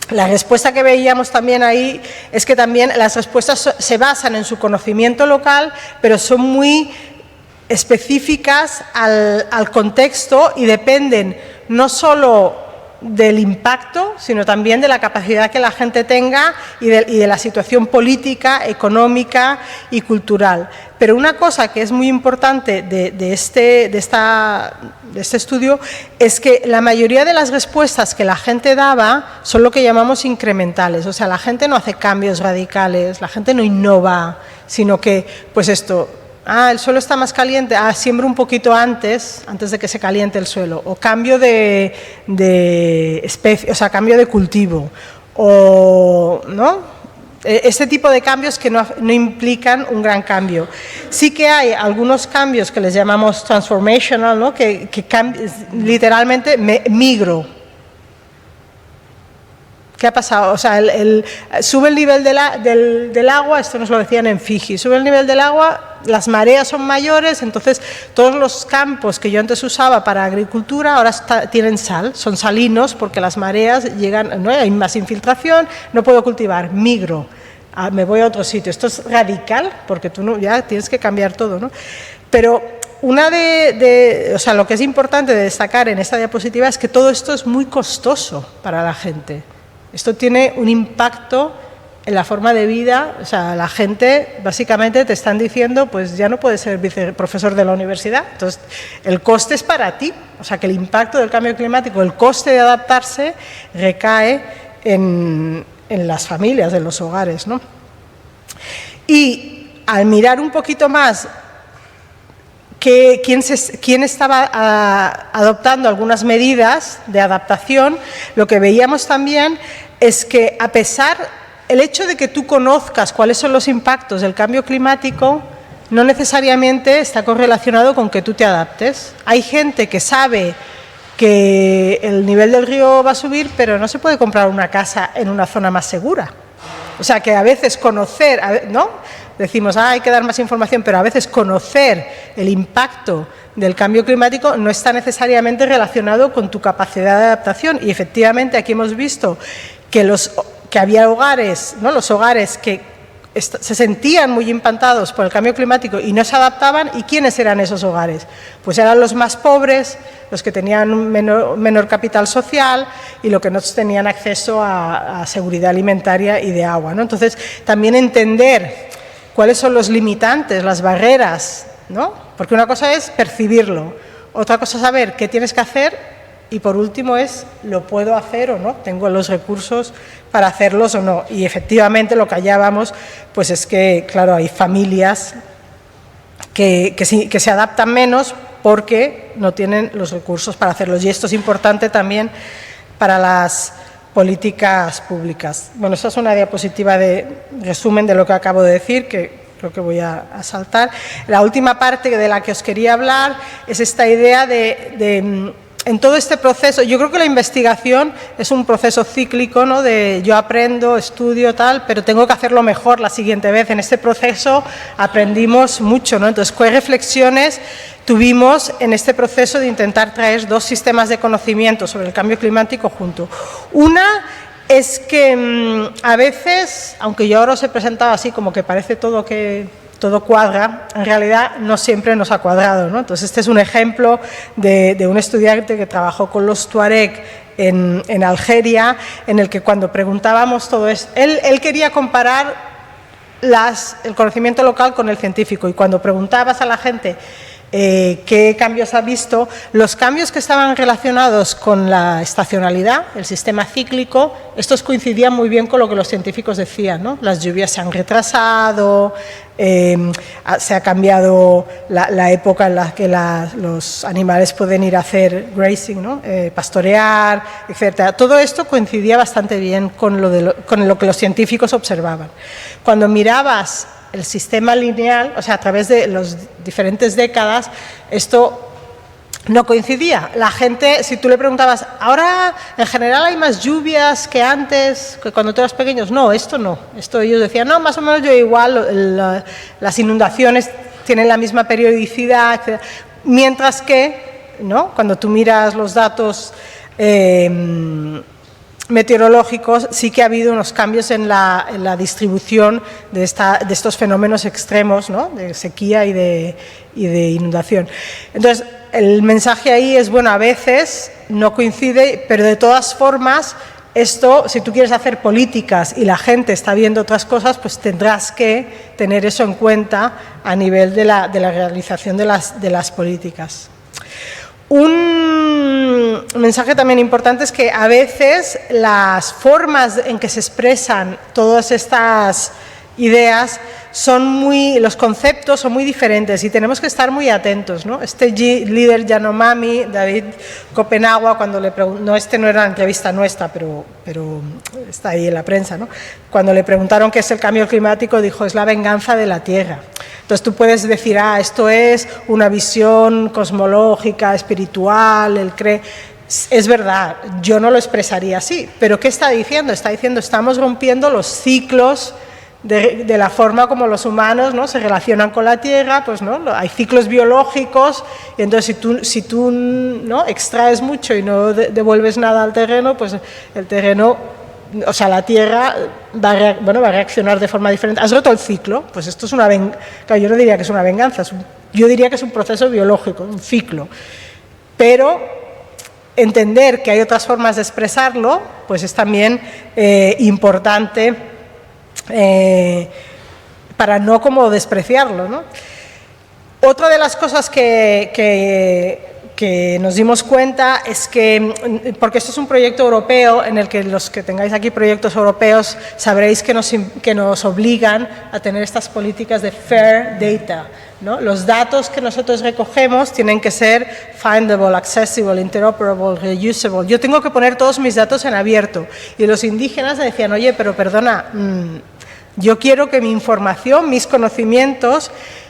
respuesta que veíamos también ahí es que también las respuestas se basan en su conocimiento local, pero son muy específicas al contexto y dependen no solo del impacto, sino también de la capacidad que la gente tenga y de la situación política, económica y cultural. Pero una cosa que es muy importante de este estudio es que la mayoría de las respuestas que la gente daba son lo que llamamos incrementales, o sea, la gente no hace cambios radicales, la gente no innova, sino que, pues esto, el suelo está más caliente, siembro un poquito antes de que se caliente el suelo, o cambio de especie, o sea, cambio de cultivo, o, ¿no? Este tipo de cambios que no implican un gran cambio. Sí que hay algunos cambios que les llamamos transformational, ¿no? que literalmente migro. ¿Qué ha pasado? O sea, sube el nivel del agua, esto nos lo decían en Fiji, sube el nivel del agua, las mareas son mayores, entonces todos los campos que yo antes usaba para agricultura ahora tienen sal, son salinos porque las mareas llegan, ¿no? Hay más infiltración, no puedo cultivar, migro, me voy a otro sitio. Esto es radical porque tú ya tienes que cambiar todo, ¿no? Pero o sea, lo que es importante de destacar en esta diapositiva es que todo esto es muy costoso para la gente. Esto tiene un impacto en la forma de vida, o sea, la gente básicamente te están diciendo, pues ya no puedes ser viceprofesor de la universidad, entonces el coste es para ti, o sea, que el impacto del cambio climático, el coste de adaptarse recae en las familias, en los hogares, ¿no? Y al mirar un poquito más quién estaba adoptando algunas medidas de adaptación, lo que veíamos también es que el hecho de que tú conozcas cuáles son los impactos del cambio climático no necesariamente está correlacionado con que tú te adaptes. Hay gente que sabe que el nivel del río va a subir, pero no se puede comprar una casa en una zona más segura. O sea, que a veces conocer, ¿no? Decimos, hay que dar más información, pero a veces conocer el impacto del cambio climático no está necesariamente relacionado con tu capacidad de adaptación. Y efectivamente aquí hemos visto que había hogares, ¿no? Los hogares que se sentían muy impactados por el cambio climático y no se adaptaban. ¿Y quiénes eran esos hogares? Pues eran los más pobres, los que tenían un menor capital social y los que no tenían acceso a seguridad alimentaria y de agua, ¿no? Entonces, también entender cuáles son los limitantes, las barreras, ¿no? Porque una cosa es percibirlo, otra cosa es saber qué tienes que hacer y por último es, ¿lo puedo hacer o no? ¿Tengo los recursos para hacerlos o no? Y efectivamente lo que hallábamos pues es que, claro, hay familias que se adaptan menos porque no tienen los recursos para hacerlos. Y esto es importante también para las políticas públicas. Bueno, esta es una diapositiva de resumen de lo que acabo de decir, que creo que voy a saltar. La última parte de la que os quería hablar es esta idea en todo este proceso. Yo creo que la investigación es un proceso cíclico, ¿no? De yo aprendo, estudio, tal, pero tengo que hacerlo mejor la siguiente vez. En este proceso aprendimos mucho, ¿no? Entonces, ¿qué reflexiones tuvimos en este proceso de intentar traer dos sistemas de conocimiento sobre el cambio climático juntos? Una es que a veces, aunque yo ahora os he presentado así como que parece todo cuadra, en realidad no siempre nos ha cuadrado, ¿no? Entonces, este es un ejemplo de un estudiante que trabajó con los Tuareg en Algeria, en el que cuando preguntábamos todo esto, él quería comparar el conocimiento local con el científico, y cuando preguntabas a la gente qué cambios ha visto, los cambios que estaban relacionados con la estacionalidad, el sistema cíclico, estos coincidían muy bien con lo que los científicos decían, ¿no? Las lluvias se han retrasado, se ha cambiado la época en la que los animales pueden ir a hacer grazing, ¿no? Pastorear, etcétera. Todo esto coincidía bastante bien con lo que los científicos observaban. Cuando mirabas el sistema lineal, o sea, a través de las diferentes décadas, esto no coincidía. La gente, si tú le preguntabas, ahora en general hay más lluvias que antes, que cuando tú eras pequeños, no, esto no. Esto ellos decían, no, más o menos yo igual, las inundaciones tienen la misma periodicidad, etc. Mientras que, ¿no? Cuando tú miras los datos meteorológicos, sí que ha habido unos cambios en la distribución de estos fenómenos extremos, ¿no? De sequía y de inundación. Entonces, el mensaje ahí es, bueno, a veces no coincide, pero de todas formas, esto, si tú quieres hacer políticas y la gente está viendo otras cosas, pues tendrás que tener eso en cuenta a nivel de la realización de las políticas. Un mensaje también importante es que a veces las formas en que se expresan todas estas ideas los conceptos son muy diferentes y tenemos que estar muy atentos, ¿no? Este líder Yanomami, David Copenagua, cuando le preguntó, no era la entrevista nuestra, pero está ahí en la prensa, ¿no? Cuando le preguntaron qué es el cambio climático, dijo, es la venganza de la Tierra. Entonces tú puedes decir, esto es una visión cosmológica, espiritual, es verdad, yo no lo expresaría así, pero ¿qué está diciendo? Está diciendo, estamos rompiendo los ciclos de la forma como los humanos, ¿no?, se relacionan con la Tierra, pues, ¿no?, hay ciclos biológicos, y entonces si tú ¿no?, extraes mucho y no devuelves nada al terreno, pues el terreno, o sea, la Tierra va a reaccionar de forma diferente. Has roto el ciclo, pues esto es yo no diría que es una venganza, yo diría que es un proceso biológico, un ciclo, pero entender que hay otras formas de expresarlo, pues es también importante para no como despreciarlo, ¿no? Otra de las cosas que nos dimos cuenta es que, porque esto es un proyecto europeo, en el que los que tengáis aquí proyectos europeos sabréis que nos obligan a tener estas políticas de fair data, ¿no? Los datos que nosotros recogemos tienen que ser findable, accessible, interoperable, reusable. Yo tengo que poner todos mis datos en abierto. Y los indígenas decían, oye, pero perdona, yo quiero que mi información, mis conocimientos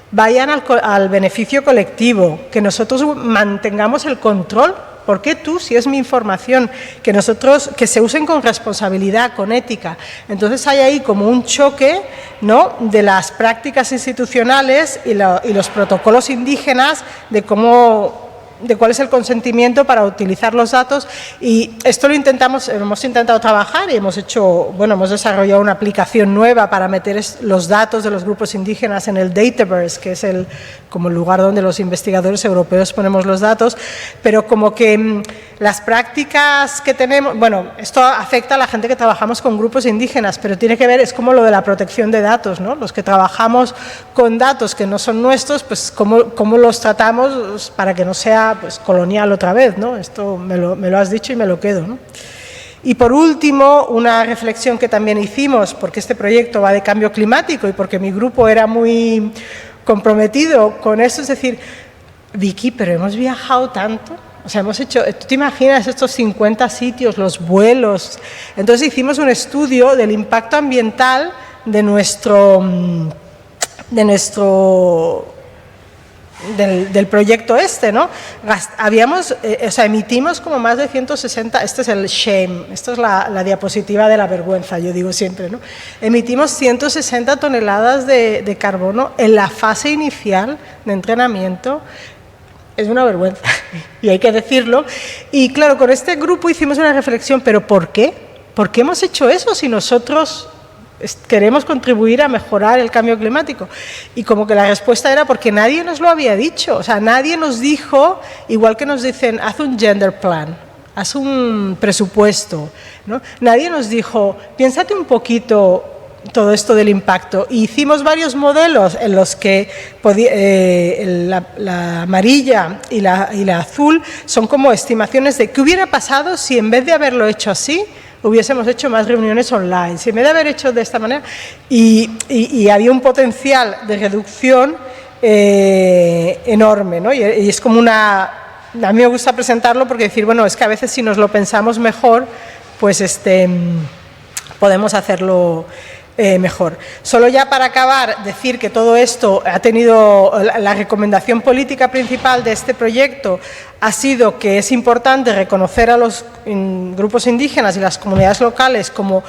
vayan al beneficio colectivo, que nosotros mantengamos el control. ¿Por qué tú, si es mi información, que se usen con responsabilidad, con ética? Entonces hay ahí como un choque, ¿no?, de las prácticas institucionales y los protocolos indígenas de cuál es el consentimiento para utilizar los datos, y esto hemos intentado trabajar y hemos desarrollado una aplicación nueva para meter los datos de los grupos indígenas en el Dataverse, que es como el lugar donde los investigadores europeos ponemos los datos, pero como que las prácticas que tenemos, esto afecta a la gente que trabajamos con grupos indígenas, pero tiene que ver, es como lo de la protección de datos, ¿no? Los que trabajamos con datos que no son nuestros, pues cómo los tratamos para que no sea pues colonial otra vez, ¿no? Esto me lo has dicho y me lo quedo, ¿no? Y por último, una reflexión que también hicimos, porque este proyecto va de cambio climático y porque mi grupo era muy comprometido con eso, es decir, Vicky, pero hemos viajado tanto, o sea, hemos hecho, ¿tú te imaginas estos 50 sitios, los vuelos? Entonces hicimos un estudio del impacto ambiental del proyecto ¿no? Emitimos como más de 160, este es el shame, esto es la diapositiva de la vergüenza, yo digo siempre, ¿no? Emitimos 160 toneladas de carbono en la fase inicial de entrenamiento. Es una vergüenza, y hay que decirlo. Y claro, con este grupo hicimos una reflexión, ¿pero por qué? ¿Por qué hemos hecho eso si nosotros queremos contribuir a mejorar el cambio climático? Y como que la respuesta era porque nadie nos lo había dicho, o sea, nadie nos dijo, igual que nos dicen, haz un gender plan, haz un presupuesto, ¿no? Nadie nos dijo, piénsate un poquito todo esto del impacto. Y hicimos varios modelos en los que la amarilla y la azul son como estimaciones de qué hubiera pasado si en vez de haberlo hecho así, hubiésemos hecho más reuniones online, si en vez de haber hecho de esta manera, y había un potencial de reducción enorme, ¿no? Y es como a mí me gusta presentarlo porque decir, bueno, es que a veces si nos lo pensamos mejor, pues podemos hacerlo mejor. Solo ya para acabar, decir que todo esto ha tenido, la recomendación política principal de este proyecto ha sido que es importante reconocer a los grupos indígenas y las comunidades locales como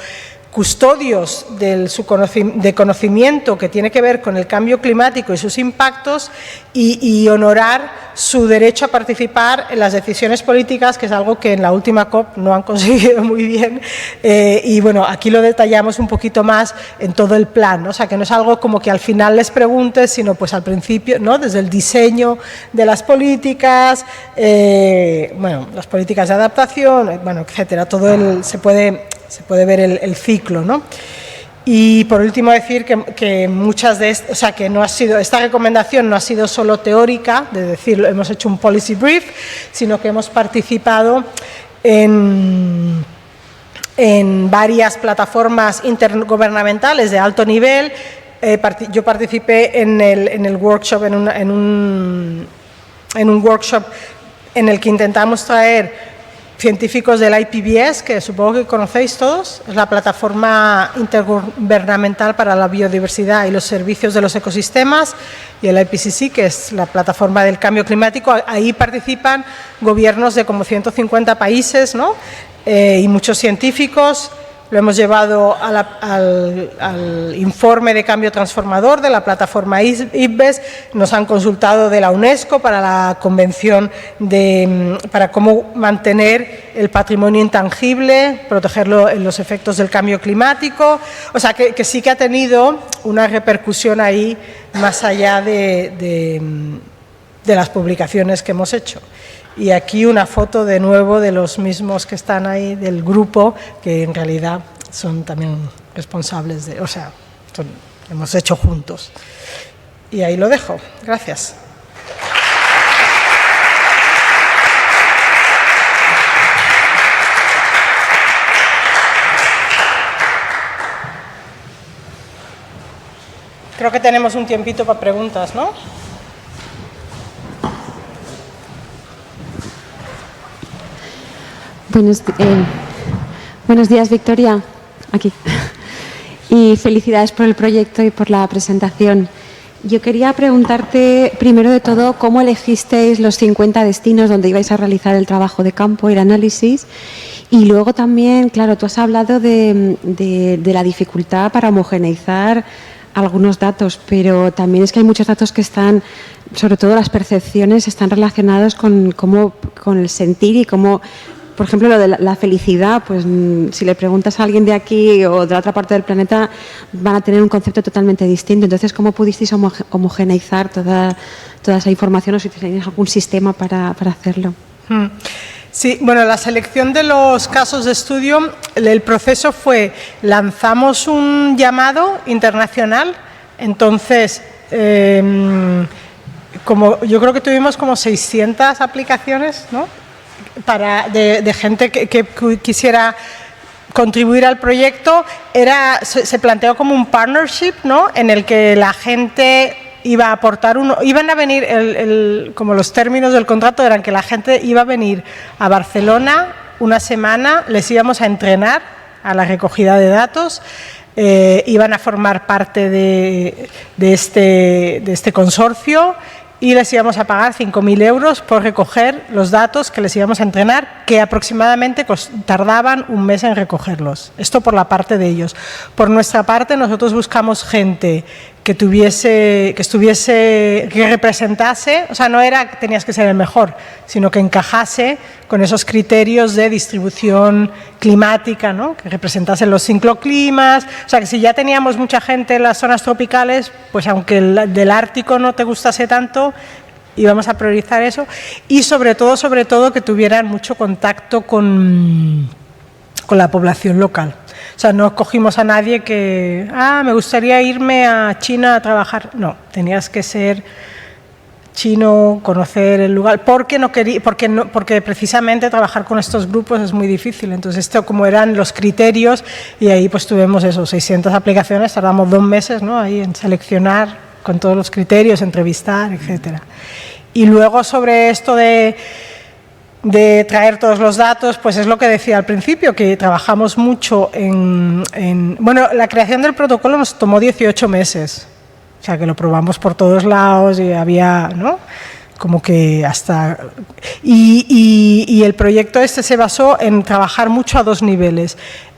custodios de conocimiento que tiene que ver con el cambio climático y sus impactos, y honorar su derecho a participar en las decisiones políticas, que es algo que en la última COP no han conseguido muy bien, y bueno, aquí lo detallamos un poquito más en todo el plan, ¿no? O sea, que no es algo como que al final les preguntes, sino pues al principio, ¿no? Desde el diseño de las políticas, las políticas de adaptación, etcétera, se puede ver el ciclo, ¿no? Y por último decir que muchas de que no ha sido, esta recomendación no ha sido solo teórica, de decir, hemos hecho un policy brief, sino que hemos participado en varias plataformas intergubernamentales de alto nivel, yo participé en el workshop, en un workshop en el que intentamos traer científicos del IPBES, que supongo que conocéis todos, es la plataforma intergubernamental para la biodiversidad y los servicios de los ecosistemas, y el IPCC, que es la plataforma del cambio climático. Ahí participan gobiernos de como 150 países, ¿no? Y muchos científicos. Lo hemos llevado al informe de cambio transformador de la plataforma IPBES, nos han consultado de la UNESCO para la convención para cómo mantener el patrimonio intangible, protegerlo en los efectos del cambio climático. O sea, que sí que ha tenido una repercusión ahí más allá de las publicaciones que hemos hecho. Y aquí una foto de nuevo de los mismos que están ahí, del grupo, que en realidad son también responsables hemos hecho juntos. Y ahí lo dejo. Gracias. Creo que tenemos un tiempito para preguntas, ¿no? Buenos días, Victoria. Aquí. Y felicidades por el proyecto y por la presentación. Yo quería preguntarte, primero de todo, cómo elegisteis los 50 destinos donde ibais a realizar el trabajo de campo, el análisis. Y luego también, claro, tú has hablado de la dificultad para homogeneizar algunos datos, pero también es que hay muchos datos que están, sobre todo las percepciones, están relacionados con el sentir y cómo. Por ejemplo, lo de la felicidad, pues si le preguntas a alguien de aquí o de la otra parte del planeta, van a tener un concepto totalmente distinto. Entonces, ¿cómo pudisteis homogeneizar toda esa información o si tenéis algún sistema para hacerlo? Sí, bueno, la selección de los casos de estudio, el proceso fue, lanzamos un llamado internacional, entonces, yo creo que tuvimos como 600 aplicaciones, ¿no? De gente que quisiera contribuir al proyecto. Se planteó como un partnership, ¿no? En el que la gente iba a aportar iban a venir, como los términos del contrato eran que la gente iba a venir a Barcelona una semana, les íbamos a entrenar a la recogida de datos, iban a formar parte de este consorcio, y les íbamos a pagar 5.000 euros por recoger los datos que les íbamos a entrenar, que aproximadamente tardaban un mes en recogerlos. Esto por la parte de ellos. Por nuestra parte, nosotros buscamos gente que representase, o sea, no era que tenías que ser el mejor, sino que encajase con esos criterios de distribución climática, ¿no? Que representasen los cicloclimas. O sea, que si ya teníamos mucha gente en las zonas tropicales, pues aunque del Ártico no te gustase tanto, íbamos a priorizar eso. Y sobre todo que tuvieran mucho contacto con la población local. O sea, no cogimos a nadie que, me gustaría irme a China a trabajar. No, tenías que ser chino, conocer el lugar, porque precisamente trabajar con estos grupos es muy difícil. Entonces, esto como eran los criterios, y ahí pues tuvimos 600 aplicaciones, tardamos 2 meses, ¿no? Ahí en seleccionar con todos los criterios, entrevistar, etcétera. Y luego sobre esto de traer todos los datos, pues es lo que decía al principio, que trabajamos mucho bueno, la creación del protocolo nos tomó 18 meses, o sea que lo probamos por todos lados y había, ¿no? Como que hasta... Y el proyecto se basó en trabajar mucho a 2 niveles.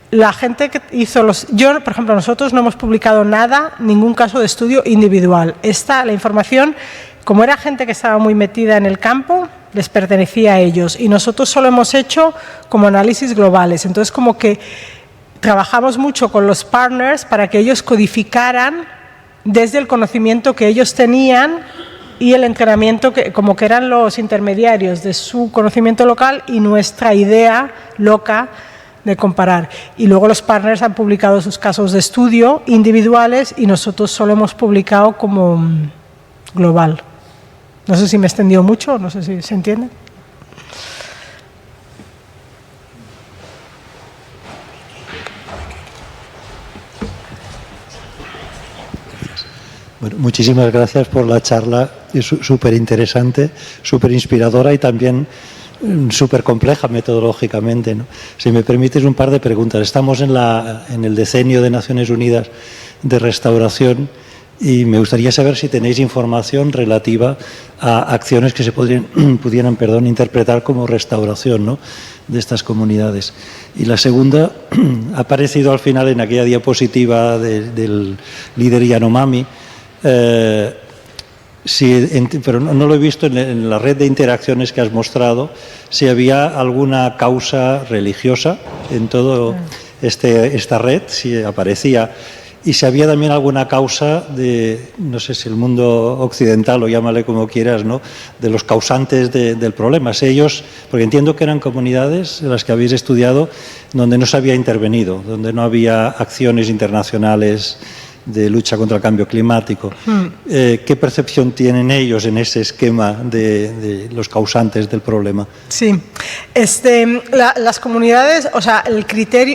La gente que hizo por ejemplo, nosotros no hemos publicado ningún caso de estudio individual. La información, como era gente que estaba muy metida en el campo, les pertenecía a ellos, y nosotros solo hemos hecho como análisis globales. Entonces, como que trabajamos mucho con los partners para que ellos codificaran desde el conocimiento que ellos tenían y el entrenamiento, como que eran los intermediarios de su conocimiento local y nuestra idea loca de comparar. Y luego los partners han publicado sus casos de estudio individuales y nosotros solo hemos publicado como global. No sé si me he extendido mucho, no sé si se entiende. Bueno, muchísimas gracias por la charla, es súper interesante, súper inspiradora y también súper compleja metodológicamente, ¿no? Si me permites un par de preguntas. Estamos en el decenio de Naciones Unidas de restauración y me gustaría saber si tenéis información relativa a acciones que se pudieran interpretar como restauración, ¿no?, de estas comunidades. Y la segunda, ha aparecido al final en aquella diapositiva del líder Yanomami, pero no lo he visto en la red de interacciones que has mostrado, si había alguna causa religiosa en toda esta red, si aparecía, y si había también alguna causa de, no sé si el mundo occidental, o llámale como quieras, ¿no?, de los causantes del problema. Si ellos, porque entiendo que eran comunidades en las que habéis estudiado donde no se había intervenido, donde no había acciones internacionales de lucha contra el cambio climático. ¿Qué percepción tienen ellos en ese esquema de los causantes del problema? Sí, las comunidades, o sea,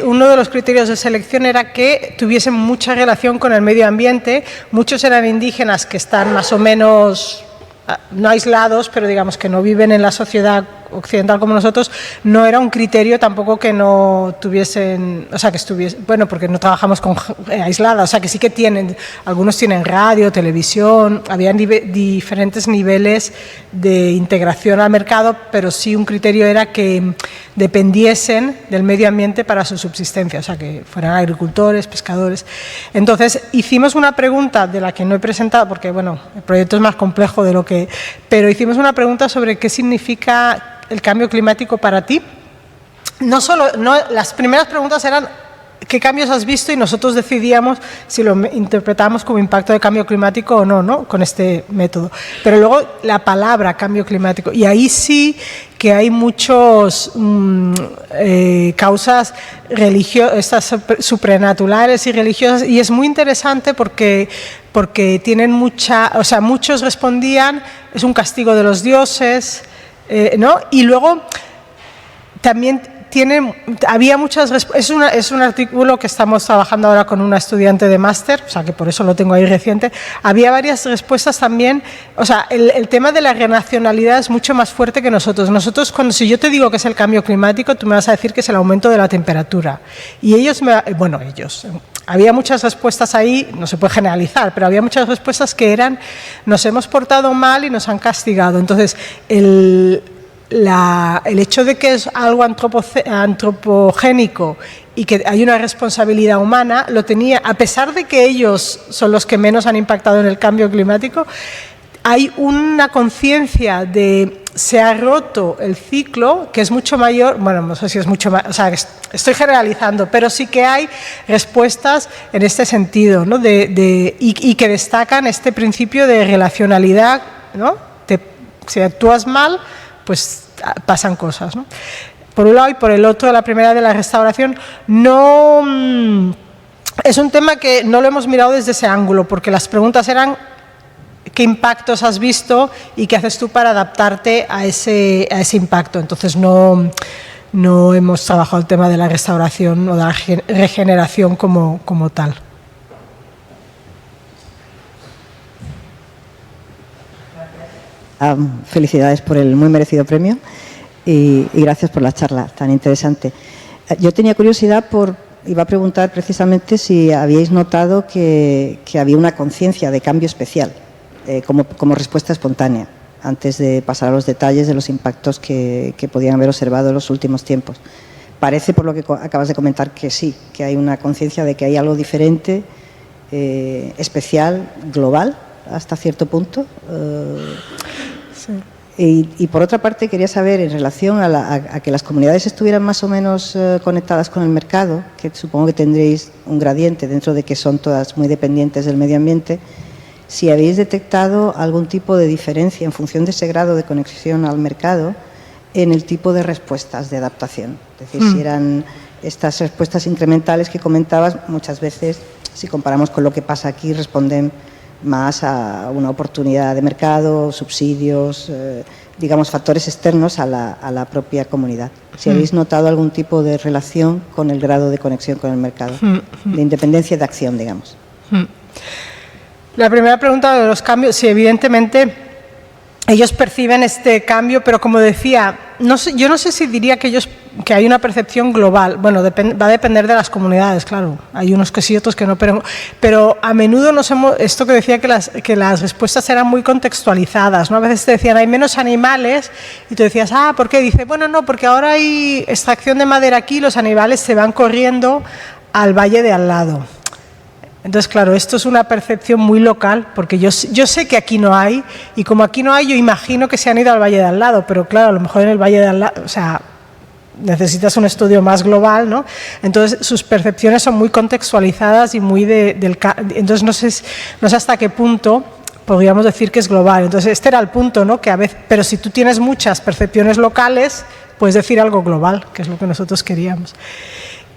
uno de los criterios de selección era que tuviesen mucha relación con el medio ambiente. Muchos eran indígenas que están más o menos no aislados, pero digamos que no viven en la sociedad occidental como nosotros. No era un criterio tampoco que no tuviesen, o sea, que estuviesen, bueno, porque no trabajamos con aislada, o sea, que sí que tienen, algunos tienen radio, televisión, habían diferentes niveles de integración al mercado, pero sí un criterio era que dependiesen del medio ambiente para su subsistencia, o sea, que fueran agricultores, pescadores. Entonces, hicimos una pregunta de la que no he presentado, porque, bueno, el proyecto es más complejo de lo que... Pero hicimos una pregunta sobre qué significa el cambio climático para ti. Las primeras preguntas eran qué cambios has visto y nosotros decidíamos si lo interpretamos como impacto de cambio climático o no, ¿no?, con este método. Pero luego la palabra cambio climático, y ahí sí que hay muchos causas religiosas, supranaturales y religiosas, y es muy interesante porque tienen muchos respondían, es un castigo de los dioses, ¿no? Y luego también había muchas respuestas. Es un artículo que estamos trabajando ahora con una estudiante de máster, o sea que por eso lo tengo ahí reciente. Había varias respuestas también, o sea, el tema de la renacionalidad es mucho más fuerte que nosotros. Si yo te digo que es el cambio climático, tú me vas a decir que es el aumento de la temperatura. Y había muchas respuestas ahí, no se puede generalizar, pero había muchas respuestas que eran: nos hemos portado mal y nos han castigado. Entonces, el hecho de que es algo antropogénico y que hay una responsabilidad humana, lo tenía, a pesar de que ellos son los que menos han impactado en el cambio climático, hay una conciencia de se ha roto el ciclo que es mucho mayor, bueno, no sé si es mucho más, o sea, estoy generalizando, pero sí que hay respuestas en este sentido, ¿no?, y que destacan este principio de relacionalidad, ¿no? Si actúas mal, pues pasan cosas, ¿no? Por un lado, y por el otro, la primera de la restauración, no es un tema que no lo hemos mirado desde ese ángulo, porque las preguntas eran qué impactos has visto y qué haces tú para adaptarte a ese impacto. Entonces no hemos trabajado el tema de la restauración o de la regeneración como tal. Felicidades por el muy merecido premio y gracias por la charla tan interesante. Yo tenía curiosidad iba a preguntar precisamente si habíais notado que había una conciencia de cambio especial como respuesta espontánea, antes de pasar a los detalles de los impactos que podían haber observado en los últimos tiempos. Parece, por lo que acabas de comentar, que sí, que hay una conciencia de que hay algo diferente, especial, global, hasta cierto punto. Sí. Y por otra parte, quería saber, en relación a que las comunidades estuvieran más o menos conectadas con el mercado, que supongo que tendréis un gradiente dentro de que son todas muy dependientes del medio ambiente, si habéis detectado algún tipo de diferencia en función de ese grado de conexión al mercado en el tipo de respuestas de adaptación. Es decir, si eran estas respuestas incrementales que comentabas, muchas veces, si comparamos con lo que pasa aquí, responden más a una oportunidad de mercado, subsidios, digamos, factores externos a la propia comunidad. Si habéis notado algún tipo de relación con el grado de conexión con el mercado, de independencia de acción, digamos. La primera pregunta de los cambios, sí, evidentemente ellos perciben este cambio, pero como decía, yo no sé si diría que hay una percepción global. Bueno, va a depender de las comunidades, claro. Hay unos que sí, otros que no, pero a menudo esto que decía que las respuestas eran muy contextualizadas, ¿no? A veces te decían, hay menos animales, y tú decías, ¿por qué? Dice, bueno, no, porque ahora hay extracción de madera aquí, los animales se van corriendo al valle de al lado. Entonces, claro, esto es una percepción muy local, porque yo sé que aquí no hay, y como aquí no hay, yo imagino que se han ido al valle de al lado, pero claro, a lo mejor en el valle de al lado, o sea, necesitas un estudio más global, ¿no? Entonces, sus percepciones son muy contextualizadas y muy entonces, no sé hasta qué punto podríamos decir que es global. Entonces, este era el punto, ¿no? Que a veces, pero si tú tienes muchas percepciones locales, puedes decir algo global, que es lo que nosotros queríamos.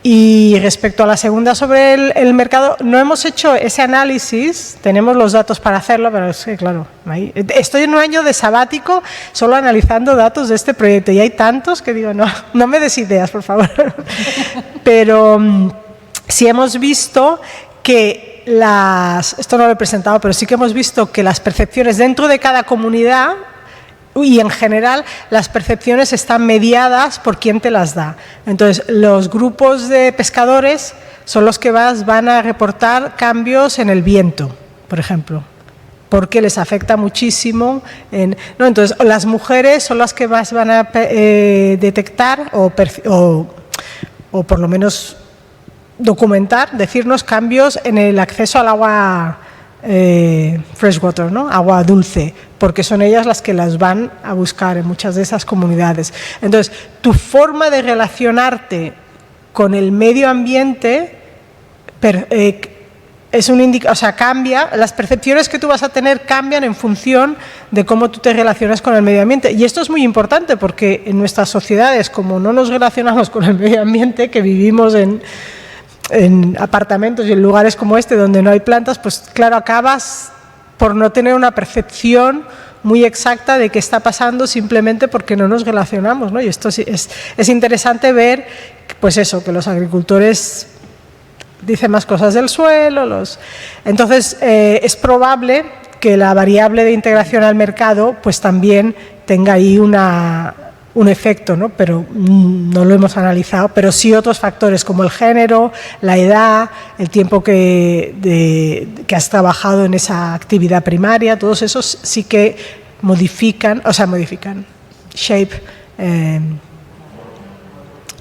Y respecto a la segunda sobre el mercado, no hemos hecho ese análisis, tenemos los datos para hacerlo, pero es que claro, estoy en un año de sabático solo analizando datos de este proyecto y hay tantos que digo, no me des ideas, por favor. Pero sí hemos visto que esto no lo he presentado, pero sí que hemos visto que las percepciones dentro de cada comunidad y en general las percepciones están mediadas por quién te las da. Entonces, los grupos de pescadores son los que van a reportar cambios en el viento, por ejemplo, porque les afecta muchísimo. Entonces, las mujeres son las que más van a detectar o por lo menos documentar, decirnos cambios en el acceso al agua freshwater, ¿no? Agua dulce, porque son ellas las que las van a buscar en muchas de esas comunidades. Entonces, tu forma de relacionarte con el medio ambiente es cambia, las percepciones que tú vas a tener cambian en función de cómo tú te relacionas con el medio ambiente. Y esto es muy importante porque en nuestras sociedades, como no nos relacionamos con el medio ambiente, que vivimos en apartamentos y en lugares como este donde no hay plantas, pues claro, acabas por no tener una percepción muy exacta de qué está pasando simplemente porque no nos relacionamos, ¿no? Y esto es interesante ver, pues eso, que los agricultores dicen más cosas del suelo. Entonces, es probable que la variable de integración al mercado pues también tenga ahí un efecto, ¿no? Pero no lo hemos analizado, pero sí otros factores como el género, la edad, el tiempo que has trabajado en esa actividad primaria, todos esos sí que modifican,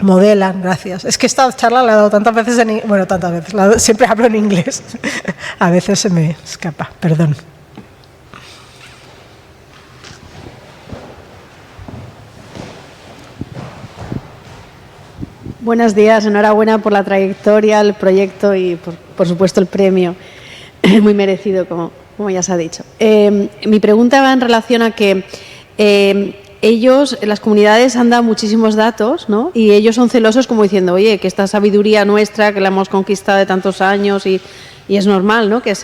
modelan, gracias. Es que esta charla la he dado tantas veces, siempre hablo en inglés, a veces se me escapa, perdón. Buenos días, enhorabuena por la trayectoria, el proyecto y, por supuesto, el premio. Muy merecido, como ya se ha dicho. Mi pregunta va en relación a que ellos, las comunidades, han dado muchísimos datos, ¿no? Y ellos son celosos como diciendo, oye, que esta sabiduría nuestra, que la hemos conquistado de tantos años y es normal, ¿no? Que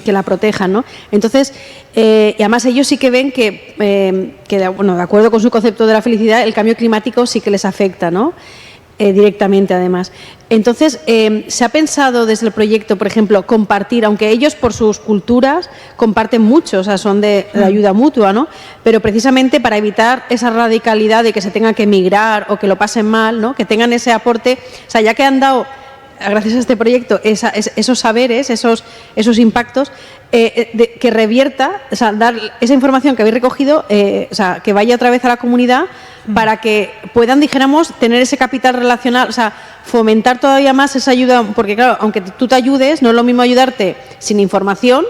la protejan, ¿no? Entonces, y además ellos sí que ven que de acuerdo con su concepto de la felicidad, el cambio climático sí que les afecta, ¿no? Directamente, además. Entonces, ¿se ha pensado desde el proyecto, por ejemplo, compartir, aunque ellos por sus culturas comparten mucho, o sea, son de ayuda mutua, ¿no? Pero precisamente para evitar esa radicalidad de que se tenga que emigrar o que lo pasen mal, ¿no? Que tengan ese aporte, o sea, ya que han dado, gracias a este proyecto, esos saberes, esos impactos, que revierta, o sea, dar esa información que habéis recogido, o sea, que vaya otra vez a la comunidad para que puedan, dijéramos, tener ese capital relacional, o sea, fomentar todavía más esa ayuda, porque claro, aunque tú te ayudes, no es lo mismo ayudarte sin información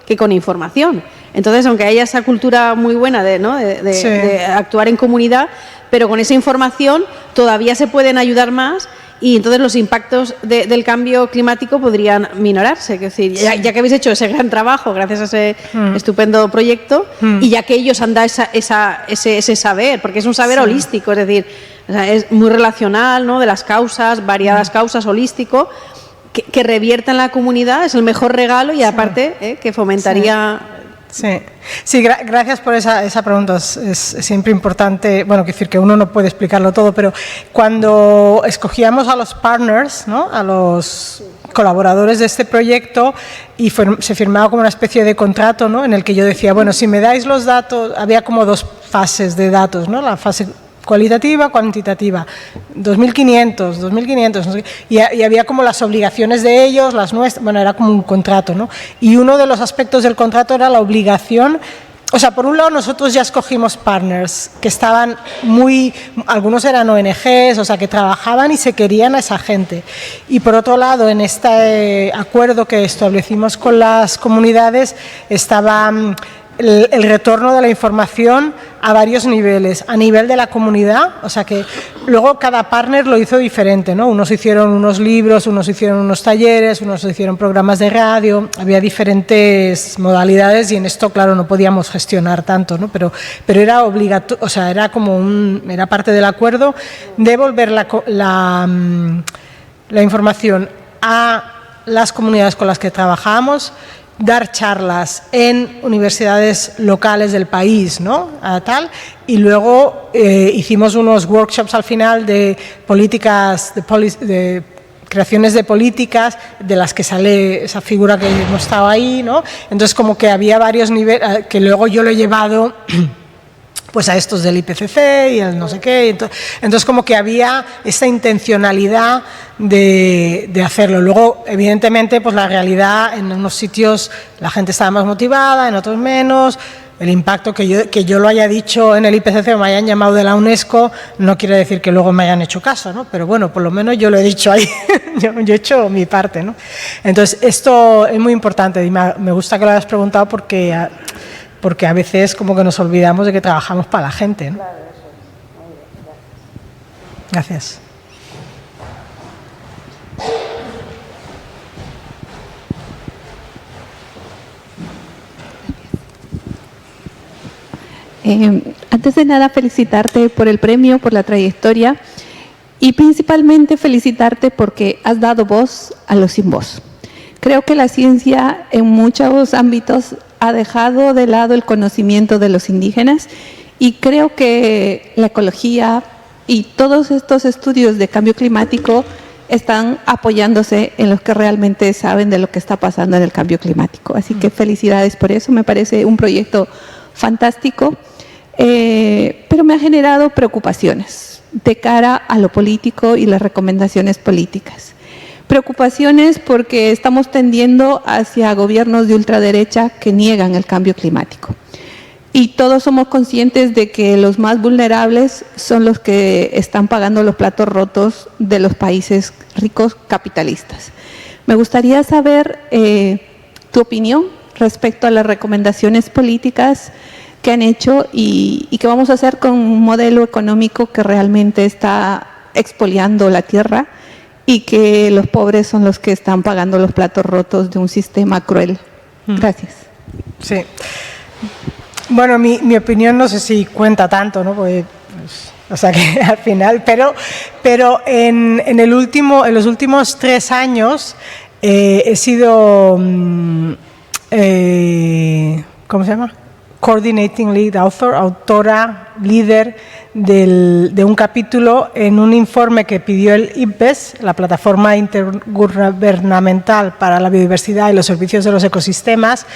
que con información. Entonces, aunque haya esa cultura muy buena de actuar en comunidad, pero con esa información todavía se pueden ayudar más y entonces los impactos del cambio climático podrían minorarse. Es decir, ya que habéis hecho ese gran trabajo gracias a ese estupendo proyecto y ya que ellos han dado ese saber, porque es un saber holístico, es decir, o sea, es muy relacional, ¿no? De las causas, variadas causas, holístico, que revierta en la comunidad, es el mejor regalo y aparte que fomentaría... Sí, gracias por esa pregunta. Es siempre importante, bueno, quiero decir que uno no puede explicarlo todo, pero cuando escogíamos a los partners, ¿no? A los colaboradores de este proyecto y se firmaba como una especie de contrato, ¿no? En el que yo decía, bueno, si me dais los datos, había como dos fases de datos, ¿no? La fase cualitativa, cuantitativa, 2.500, 2.500, no sé, y había como las obligaciones de ellos, las nuestras, bueno, era como un contrato, ¿no? Y uno de los aspectos del contrato era la obligación. O sea, por un lado nosotros ya escogimos partners que estaban algunos eran ONGs, o sea, que trabajaban y se querían a esa gente. Y por otro lado, en este acuerdo que establecimos con las comunidades estaba el retorno de la información a varios niveles. A nivel de la comunidad, o sea que luego cada partner lo hizo diferente, ¿no? Unos hicieron unos libros, unos hicieron unos talleres, unos hicieron programas de radio, había diferentes modalidades y en esto, claro, no podíamos gestionar tanto, ¿no? Pero era obligatorio, o sea, era era parte del acuerdo devolver la información a las comunidades con las que trabajábamos, dar charlas en universidades locales del país, ¿no? Y luego hicimos unos workshops al final de políticas, de creaciones de políticas, de las que sale esa figura que hemos estado ahí, ¿no? Entonces como que había varios niveles, que luego yo lo he llevado pues a estos del IPCC y el no sé qué, entonces como que había esa intencionalidad de hacerlo. Luego, evidentemente, pues la realidad, en unos sitios la gente estaba más motivada, en otros menos. El impacto que yo lo haya dicho en el IPCC o me hayan llamado de la UNESCO no quiere decir que luego me hayan hecho caso, ¿no? Pero bueno, por lo menos yo lo he dicho ahí, yo he hecho mi parte, ¿no? Entonces, esto es muy importante y me gusta que lo hayas preguntado porque a veces como que nos olvidamos de que trabajamos para la gente, ¿no? Gracias. Antes de nada, felicitarte por el premio, por la trayectoria y principalmente felicitarte porque has dado voz a los sin voz. Creo que la ciencia en muchos ámbitos ha dejado de lado el conocimiento de los indígenas y creo que la ecología y todos estos estudios de cambio climático están apoyándose en los que realmente saben de lo que está pasando en el cambio climático. Así que felicidades por eso, me parece un proyecto fantástico, pero me ha generado preocupaciones de cara a lo político y las recomendaciones políticas. Preocupaciones porque estamos tendiendo hacia gobiernos de ultraderecha que niegan el cambio climático. Y todos somos conscientes de que los más vulnerables son los que están pagando los platos rotos de los países ricos capitalistas. Me gustaría saber tu opinión respecto a las recomendaciones políticas que han hecho y qué vamos a hacer con un modelo económico que realmente está expoliando la tierra y que los pobres son los que están pagando los platos rotos de un sistema cruel. Gracias. Sí. Bueno, mi opinión no sé si cuenta tanto, ¿no? Porque, pues, o sea que al final, pero en los últimos 3 años he sido, ¿cómo se llama? Coordinating Lead Author, autora, líder de un capítulo en un informe que pidió el IPBES, la Plataforma Intergubernamental para la Biodiversidad y los Servicios de los Ecosistemas,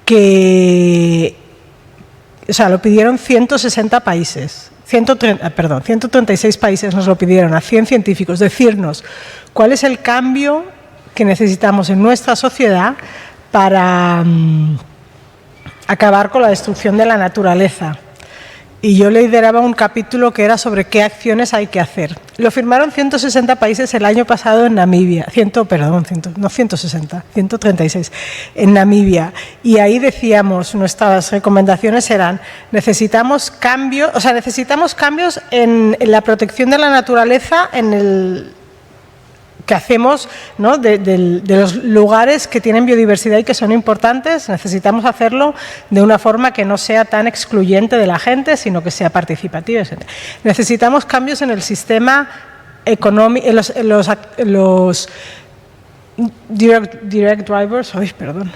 que, o sea, lo pidieron 160 países, 136 países nos lo pidieron a 100 científicos, decirnos cuál es el cambio que necesitamos en nuestra sociedad para acabar con la destrucción de la naturaleza. Y yo lideraba un capítulo que era sobre qué acciones hay que hacer. Lo firmaron 160 países el año pasado en Namibia, 136, en Namibia. Y ahí decíamos, nuestras recomendaciones eran, necesitamos cambios en la protección de la naturaleza, en el que hacemos, ¿no? de los lugares que tienen biodiversidad y que son importantes. Necesitamos hacerlo de una forma que no sea tan excluyente de la gente, sino que sea participativa, etc. Necesitamos cambios en el sistema económico, en los direct drivers,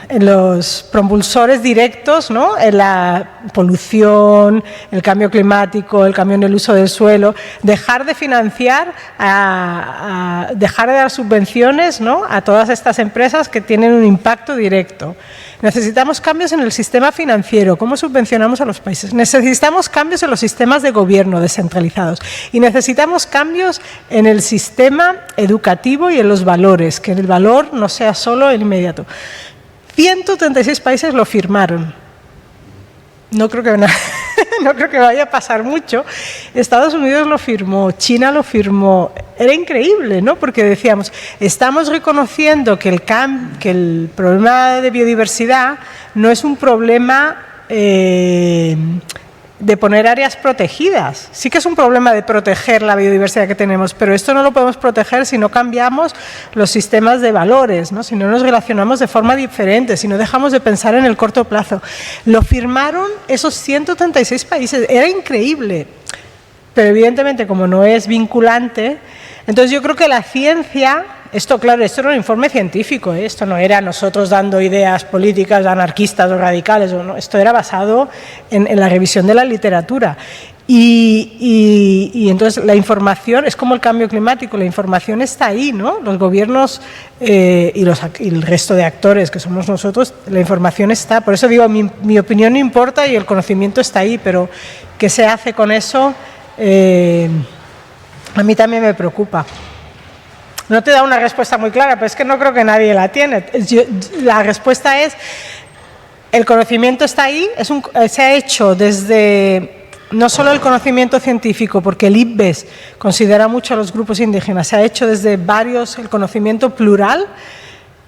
en los propulsores directos, ¿no? En la polución, el cambio climático, el cambio en el uso del suelo, dejar de financiar, dejar de dar subvenciones, ¿no? A todas estas empresas que tienen un impacto directo. Necesitamos cambios en el sistema financiero, cómo subvencionamos a los países. Necesitamos cambios en los sistemas de gobierno descentralizados y necesitamos cambios en el sistema educativo y en los valores, que el valor no sea solo el inmediato. 136 países lo firmaron. No creo que vaya a pasar mucho. Estados Unidos lo firmó, China lo firmó. Era increíble, ¿no? Porque decíamos, estamos reconociendo que el problema de biodiversidad no es un problema de poner áreas protegidas. Sí que es un problema de proteger la biodiversidad que tenemos, pero esto no lo podemos proteger si no cambiamos los sistemas de valores, ¿no? Si no nos relacionamos de forma diferente, si no dejamos de pensar en el corto plazo. Lo firmaron esos 136 países, era increíble, pero evidentemente como no es vinculante, entonces yo creo que la ciencia, esto claro, esto era un informe científico, esto no era nosotros dando ideas políticas anarquistas o radicales, no, esto era basado en la revisión de la literatura. Y entonces la información, es como el cambio climático, la información está ahí, ¿no? Los gobiernos y el resto de actores que somos nosotros, la información está. Por eso digo, mi opinión no importa y el conocimiento está ahí, pero ¿qué se hace con eso? A mí también me preocupa. No te da una respuesta muy clara, pero es que no creo que nadie la tiene. La respuesta es, el conocimiento está ahí, se ha hecho desde, no solo el conocimiento científico, porque el IPBES considera mucho a los grupos indígenas, se ha hecho desde el conocimiento plural,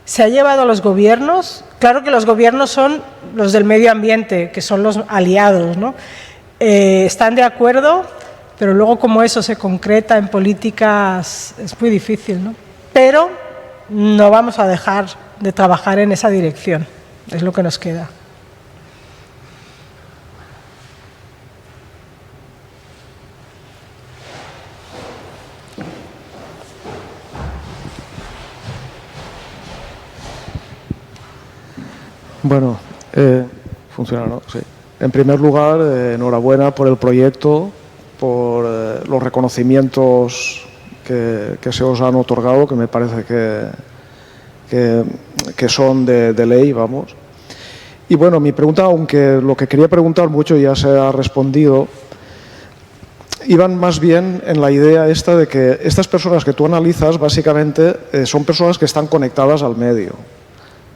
se ha llevado a los gobiernos, claro que los gobiernos son los del medio ambiente, que son los aliados, ¿no? Están de acuerdo, pero luego como eso se concreta en políticas es muy difícil, ¿no? Pero no vamos a dejar de trabajar en esa dirección, es lo que nos queda. Bueno, funciona, ¿no? Sí. En primer lugar, enhorabuena por el proyecto, por los reconocimientos que se os han otorgado, que me parece que son de ley, vamos. Y bueno, mi pregunta, aunque lo que quería preguntar mucho ya se ha respondido, iban más bien en la idea esta de que estas personas que tú analizas básicamente son personas que están conectadas al medio,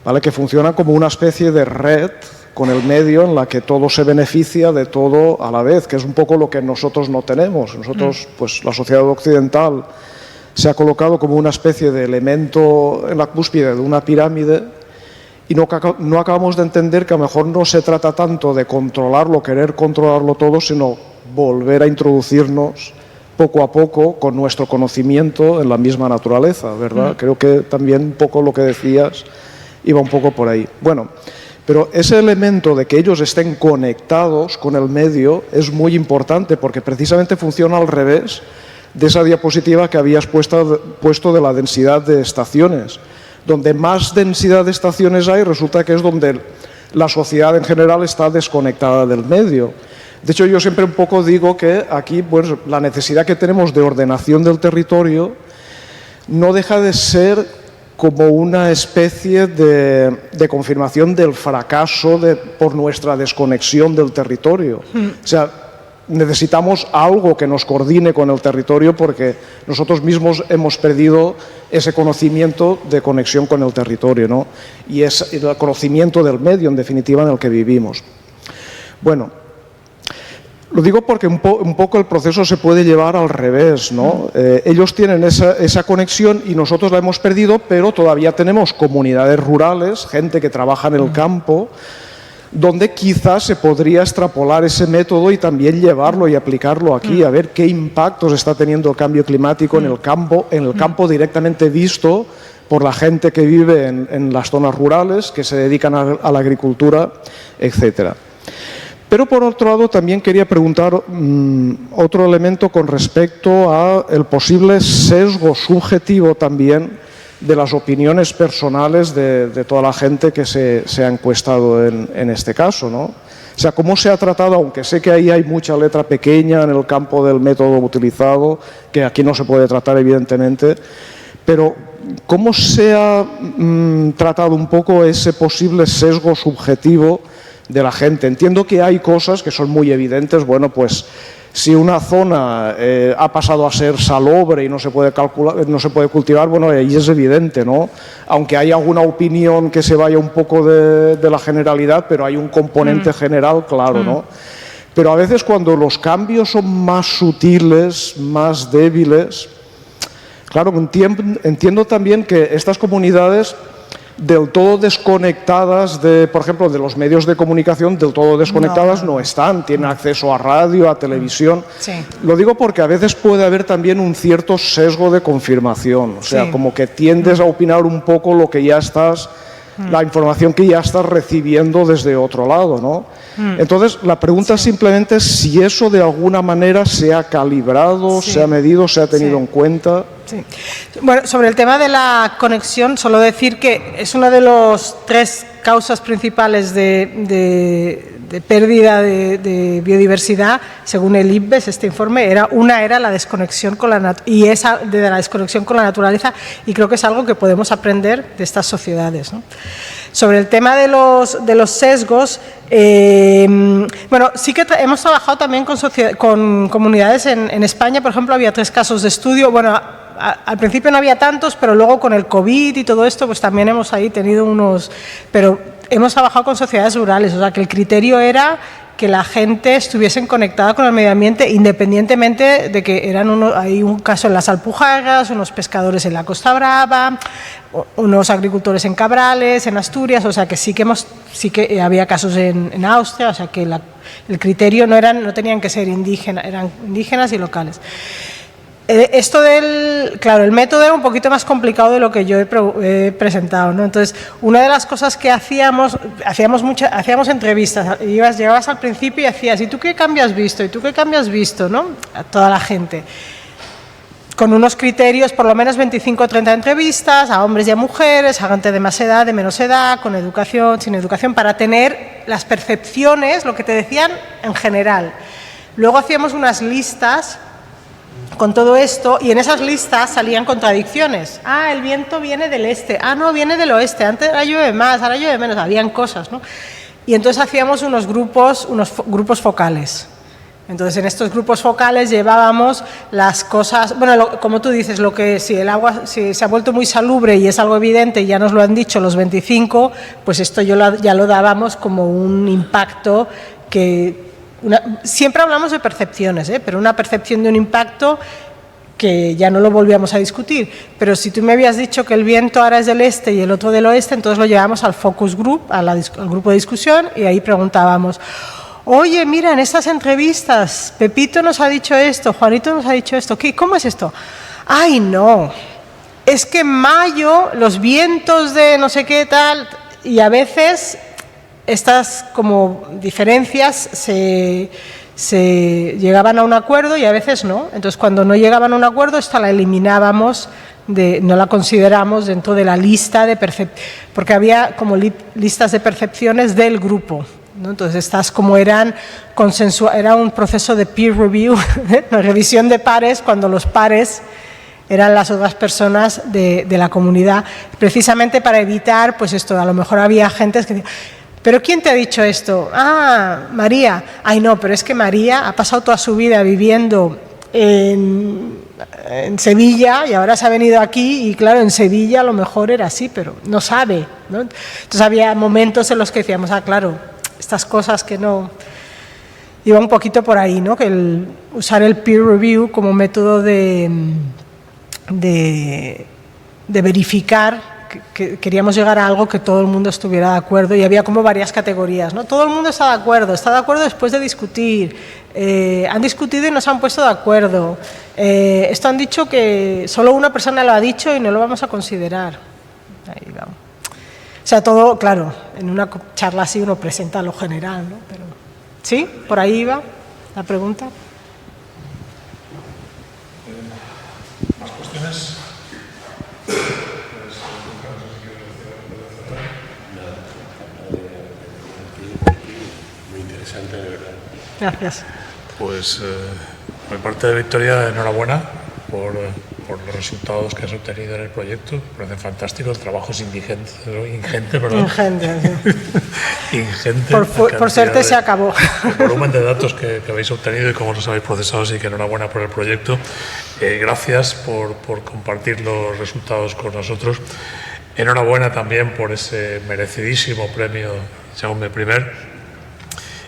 ¿vale? Que funcionan como una especie de red con el medio en la que todo se beneficia de todo a la vez, que es un poco lo que nosotros no tenemos. Nosotros, pues la sociedad occidental se ha colocado como una especie de elemento en la cúspide de una pirámide y no acabamos de entender que a lo mejor no se trata tanto de controlarlo, querer controlarlo todo, sino volver a introducirnos poco a poco con nuestro conocimiento en la misma naturaleza, ¿verdad? Creo que también un poco lo que decías iba un poco por ahí. Bueno, pero ese elemento de que ellos estén conectados con el medio es muy importante porque precisamente funciona al revés de esa diapositiva que habías puesto de la densidad de estaciones. Donde más densidad de estaciones hay, resulta que es donde la sociedad en general está desconectada del medio. De hecho, yo siempre un poco digo que aquí, pues, la necesidad que tenemos de ordenación del territorio no deja de ser como una especie de confirmación del fracaso por nuestra desconexión del territorio. O sea, necesitamos algo que nos coordine con el territorio porque nosotros mismos hemos perdido ese conocimiento de conexión con el territorio, ¿no? Y es el conocimiento del medio, en definitiva, en el que vivimos. Bueno, lo digo porque un poco el proceso se puede llevar al revés, ¿no? Ellos tienen esa conexión y nosotros la hemos perdido, pero todavía tenemos comunidades rurales, gente que trabaja en el campo, donde quizás se podría extrapolar ese método y también llevarlo y aplicarlo aquí, a ver qué impactos está teniendo el cambio climático en el campo directamente visto por la gente que vive en las zonas rurales, que se dedican a la agricultura, etcétera. Pero por otro lado también quería preguntar otro elemento con respecto a el posible sesgo subjetivo también de las opiniones personales de toda la gente que se ha encuestado en este caso, ¿no? O sea, cómo se ha tratado, aunque sé que ahí hay mucha letra pequeña en el campo del método utilizado, que aquí no se puede tratar evidentemente, pero cómo se ha tratado un poco ese posible sesgo subjetivo de la gente. Entiendo que hay cosas que son muy evidentes, bueno, pues si una zona ha pasado a ser salobre y no se puede calcular, no se puede cultivar, bueno, ahí es evidente, ¿no? Aunque hay alguna opinión que se vaya un poco de la generalidad, pero hay un componente general, claro, ¿no? Pero a veces cuando los cambios son más sutiles, más débiles, claro, entiendo también que estas comunidades del todo desconectadas por ejemplo, de los medios de comunicación, del todo desconectadas no están, tienen acceso a radio, a televisión. Sí. Lo digo porque a veces puede haber también un cierto sesgo de confirmación, o sea, como que tiendes a opinar un poco lo que ya estás, la información que ya estás recibiendo desde otro lado, ¿no? Entonces, la pregunta simplemente es si eso de alguna manera se ha calibrado, se ha medido, se ha tenido en cuenta. Sí. Bueno, sobre el tema de la conexión, solo decir que es una de las 3 causas principales de pérdida de biodiversidad, según el IPBES, este informe, una era la desconexión con la desconexión con la naturaleza, y creo que es algo que podemos aprender de estas sociedades, ¿no? Sobre el tema de los sesgos, bueno, sí que hemos trabajado también con comunidades en España. Por ejemplo, había 3 casos de estudio. Bueno, al principio no había tantos, pero luego con el COVID y todo esto, pues también hemos ahí tenido unos... Pero hemos trabajado con sociedades rurales, o sea que el criterio era que la gente estuviese conectada con el medio ambiente, independientemente de que hay un caso en las Alpujarras, unos pescadores en la Costa Brava, unos agricultores en Cabrales, en Asturias, o sea que sí que había casos en Austria, o sea que el criterio no tenían que ser indígenas, eran indígenas y locales. Esto claro, el método era un poquito más complicado de lo que yo he presentado, ¿no? Entonces, una de las cosas que hacíamos entrevistas, llegabas al principio y hacías, ¿y tú qué cambio has visto? ¿Y tú qué cambio has visto? ¿No? A toda la gente. Con unos criterios, por lo menos 25 o 30 entrevistas, a hombres y a mujeres, a gente de más edad, de menos edad, con educación, sin educación, para tener las percepciones, lo que te decían en general. Luego hacíamos unas listas con todo esto, y en esas listas salían contradicciones. Ah, el viento viene del este. Ah, no, viene del oeste. Antes ahora llueve más, ahora llueve menos. Habían cosas, ¿no? Y entonces hacíamos unos grupos focales. Entonces, en estos grupos focales llevábamos las cosas, bueno, como tú dices, si el agua se ha vuelto muy salubre y es algo evidente, y ya nos lo han dicho los 25, pues esto ya lo dábamos como un impacto que... siempre hablamos de percepciones, pero una percepción de un impacto que ya no lo volvíamos a discutir. Pero si tú me habías dicho que el viento ahora es del este y el otro del oeste, entonces lo llevamos al focus group, al grupo de discusión, y ahí preguntábamos, oye, mira, en estas entrevistas, Pepito nos ha dicho esto, Juanito nos ha dicho esto, ¿cómo es esto? Ay, no, es que en mayo los vientos de no sé qué tal, y a veces... Estas como diferencias se llegaban a un acuerdo y a veces no. Entonces, cuando no llegaban a un acuerdo, esta la eliminábamos, no la consideramos dentro de la lista de percepciones, porque había como listas de percepciones del grupo, ¿no? Entonces, estas como era un proceso de peer review, una revisión de pares, cuando los pares eran las otras personas de la comunidad, precisamente para evitar, pues esto, a lo mejor había gentes que decían, ¿pero quién te ha dicho esto? Ah, María. Ay, no, pero es que María ha pasado toda su vida viviendo en Sevilla y ahora se ha venido aquí y claro, en Sevilla a lo mejor era así, pero no sabe, ¿no? Entonces había momentos en los que decíamos, claro, estas cosas que no... Iba un poquito por ahí, ¿no? Que usar el peer review como método de verificar que queríamos llegar a algo que todo el mundo estuviera de acuerdo, y había como varias categorías, ¿no? Todo el mundo está de acuerdo después de discutir, han discutido y no se han puesto de acuerdo, esto han dicho que solo una persona lo ha dicho y no lo vamos a considerar. Ahí vamos. O sea, todo, claro, en una charla así uno presenta lo general, ¿no? Pero, ¿sí? ¿Por ahí iba la pregunta? ¿Más cuestiones? interesante, de verdad. Gracias. Pues por mi parte de Victoria, enhorabuena por los resultados que has obtenido en el proyecto. Me parece fantástico, el trabajo es ingente, perdón. Ingente, sí. Ingente. Por suerte se acabó. El volumen de datos que habéis obtenido y cómo los habéis procesado, así que enhorabuena por el proyecto. Gracias por compartir los resultados con nosotros. Enhorabuena también por ese merecidísimo premio Jaume I.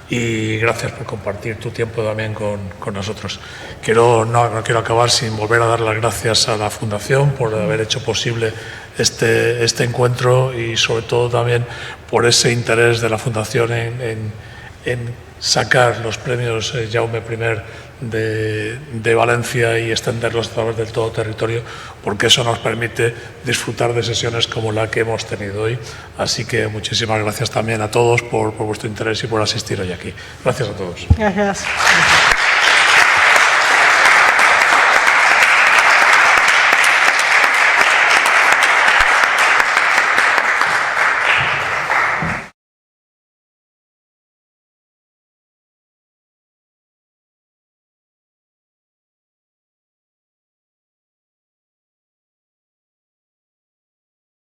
Y gracias por compartir tu tiempo también con nosotros. No quiero acabar sin volver a dar las gracias a la Fundación por haber hecho posible este encuentro y sobre todo también por ese interés de la Fundación en sacar los premios Jaume I de Valencia y extenderlos a través del todo territorio, porque eso nos permite disfrutar de sesiones como la que hemos tenido hoy. Así que muchísimas gracias también a todos por vuestro interés y por asistir hoy aquí. Gracias a todos. Gracias.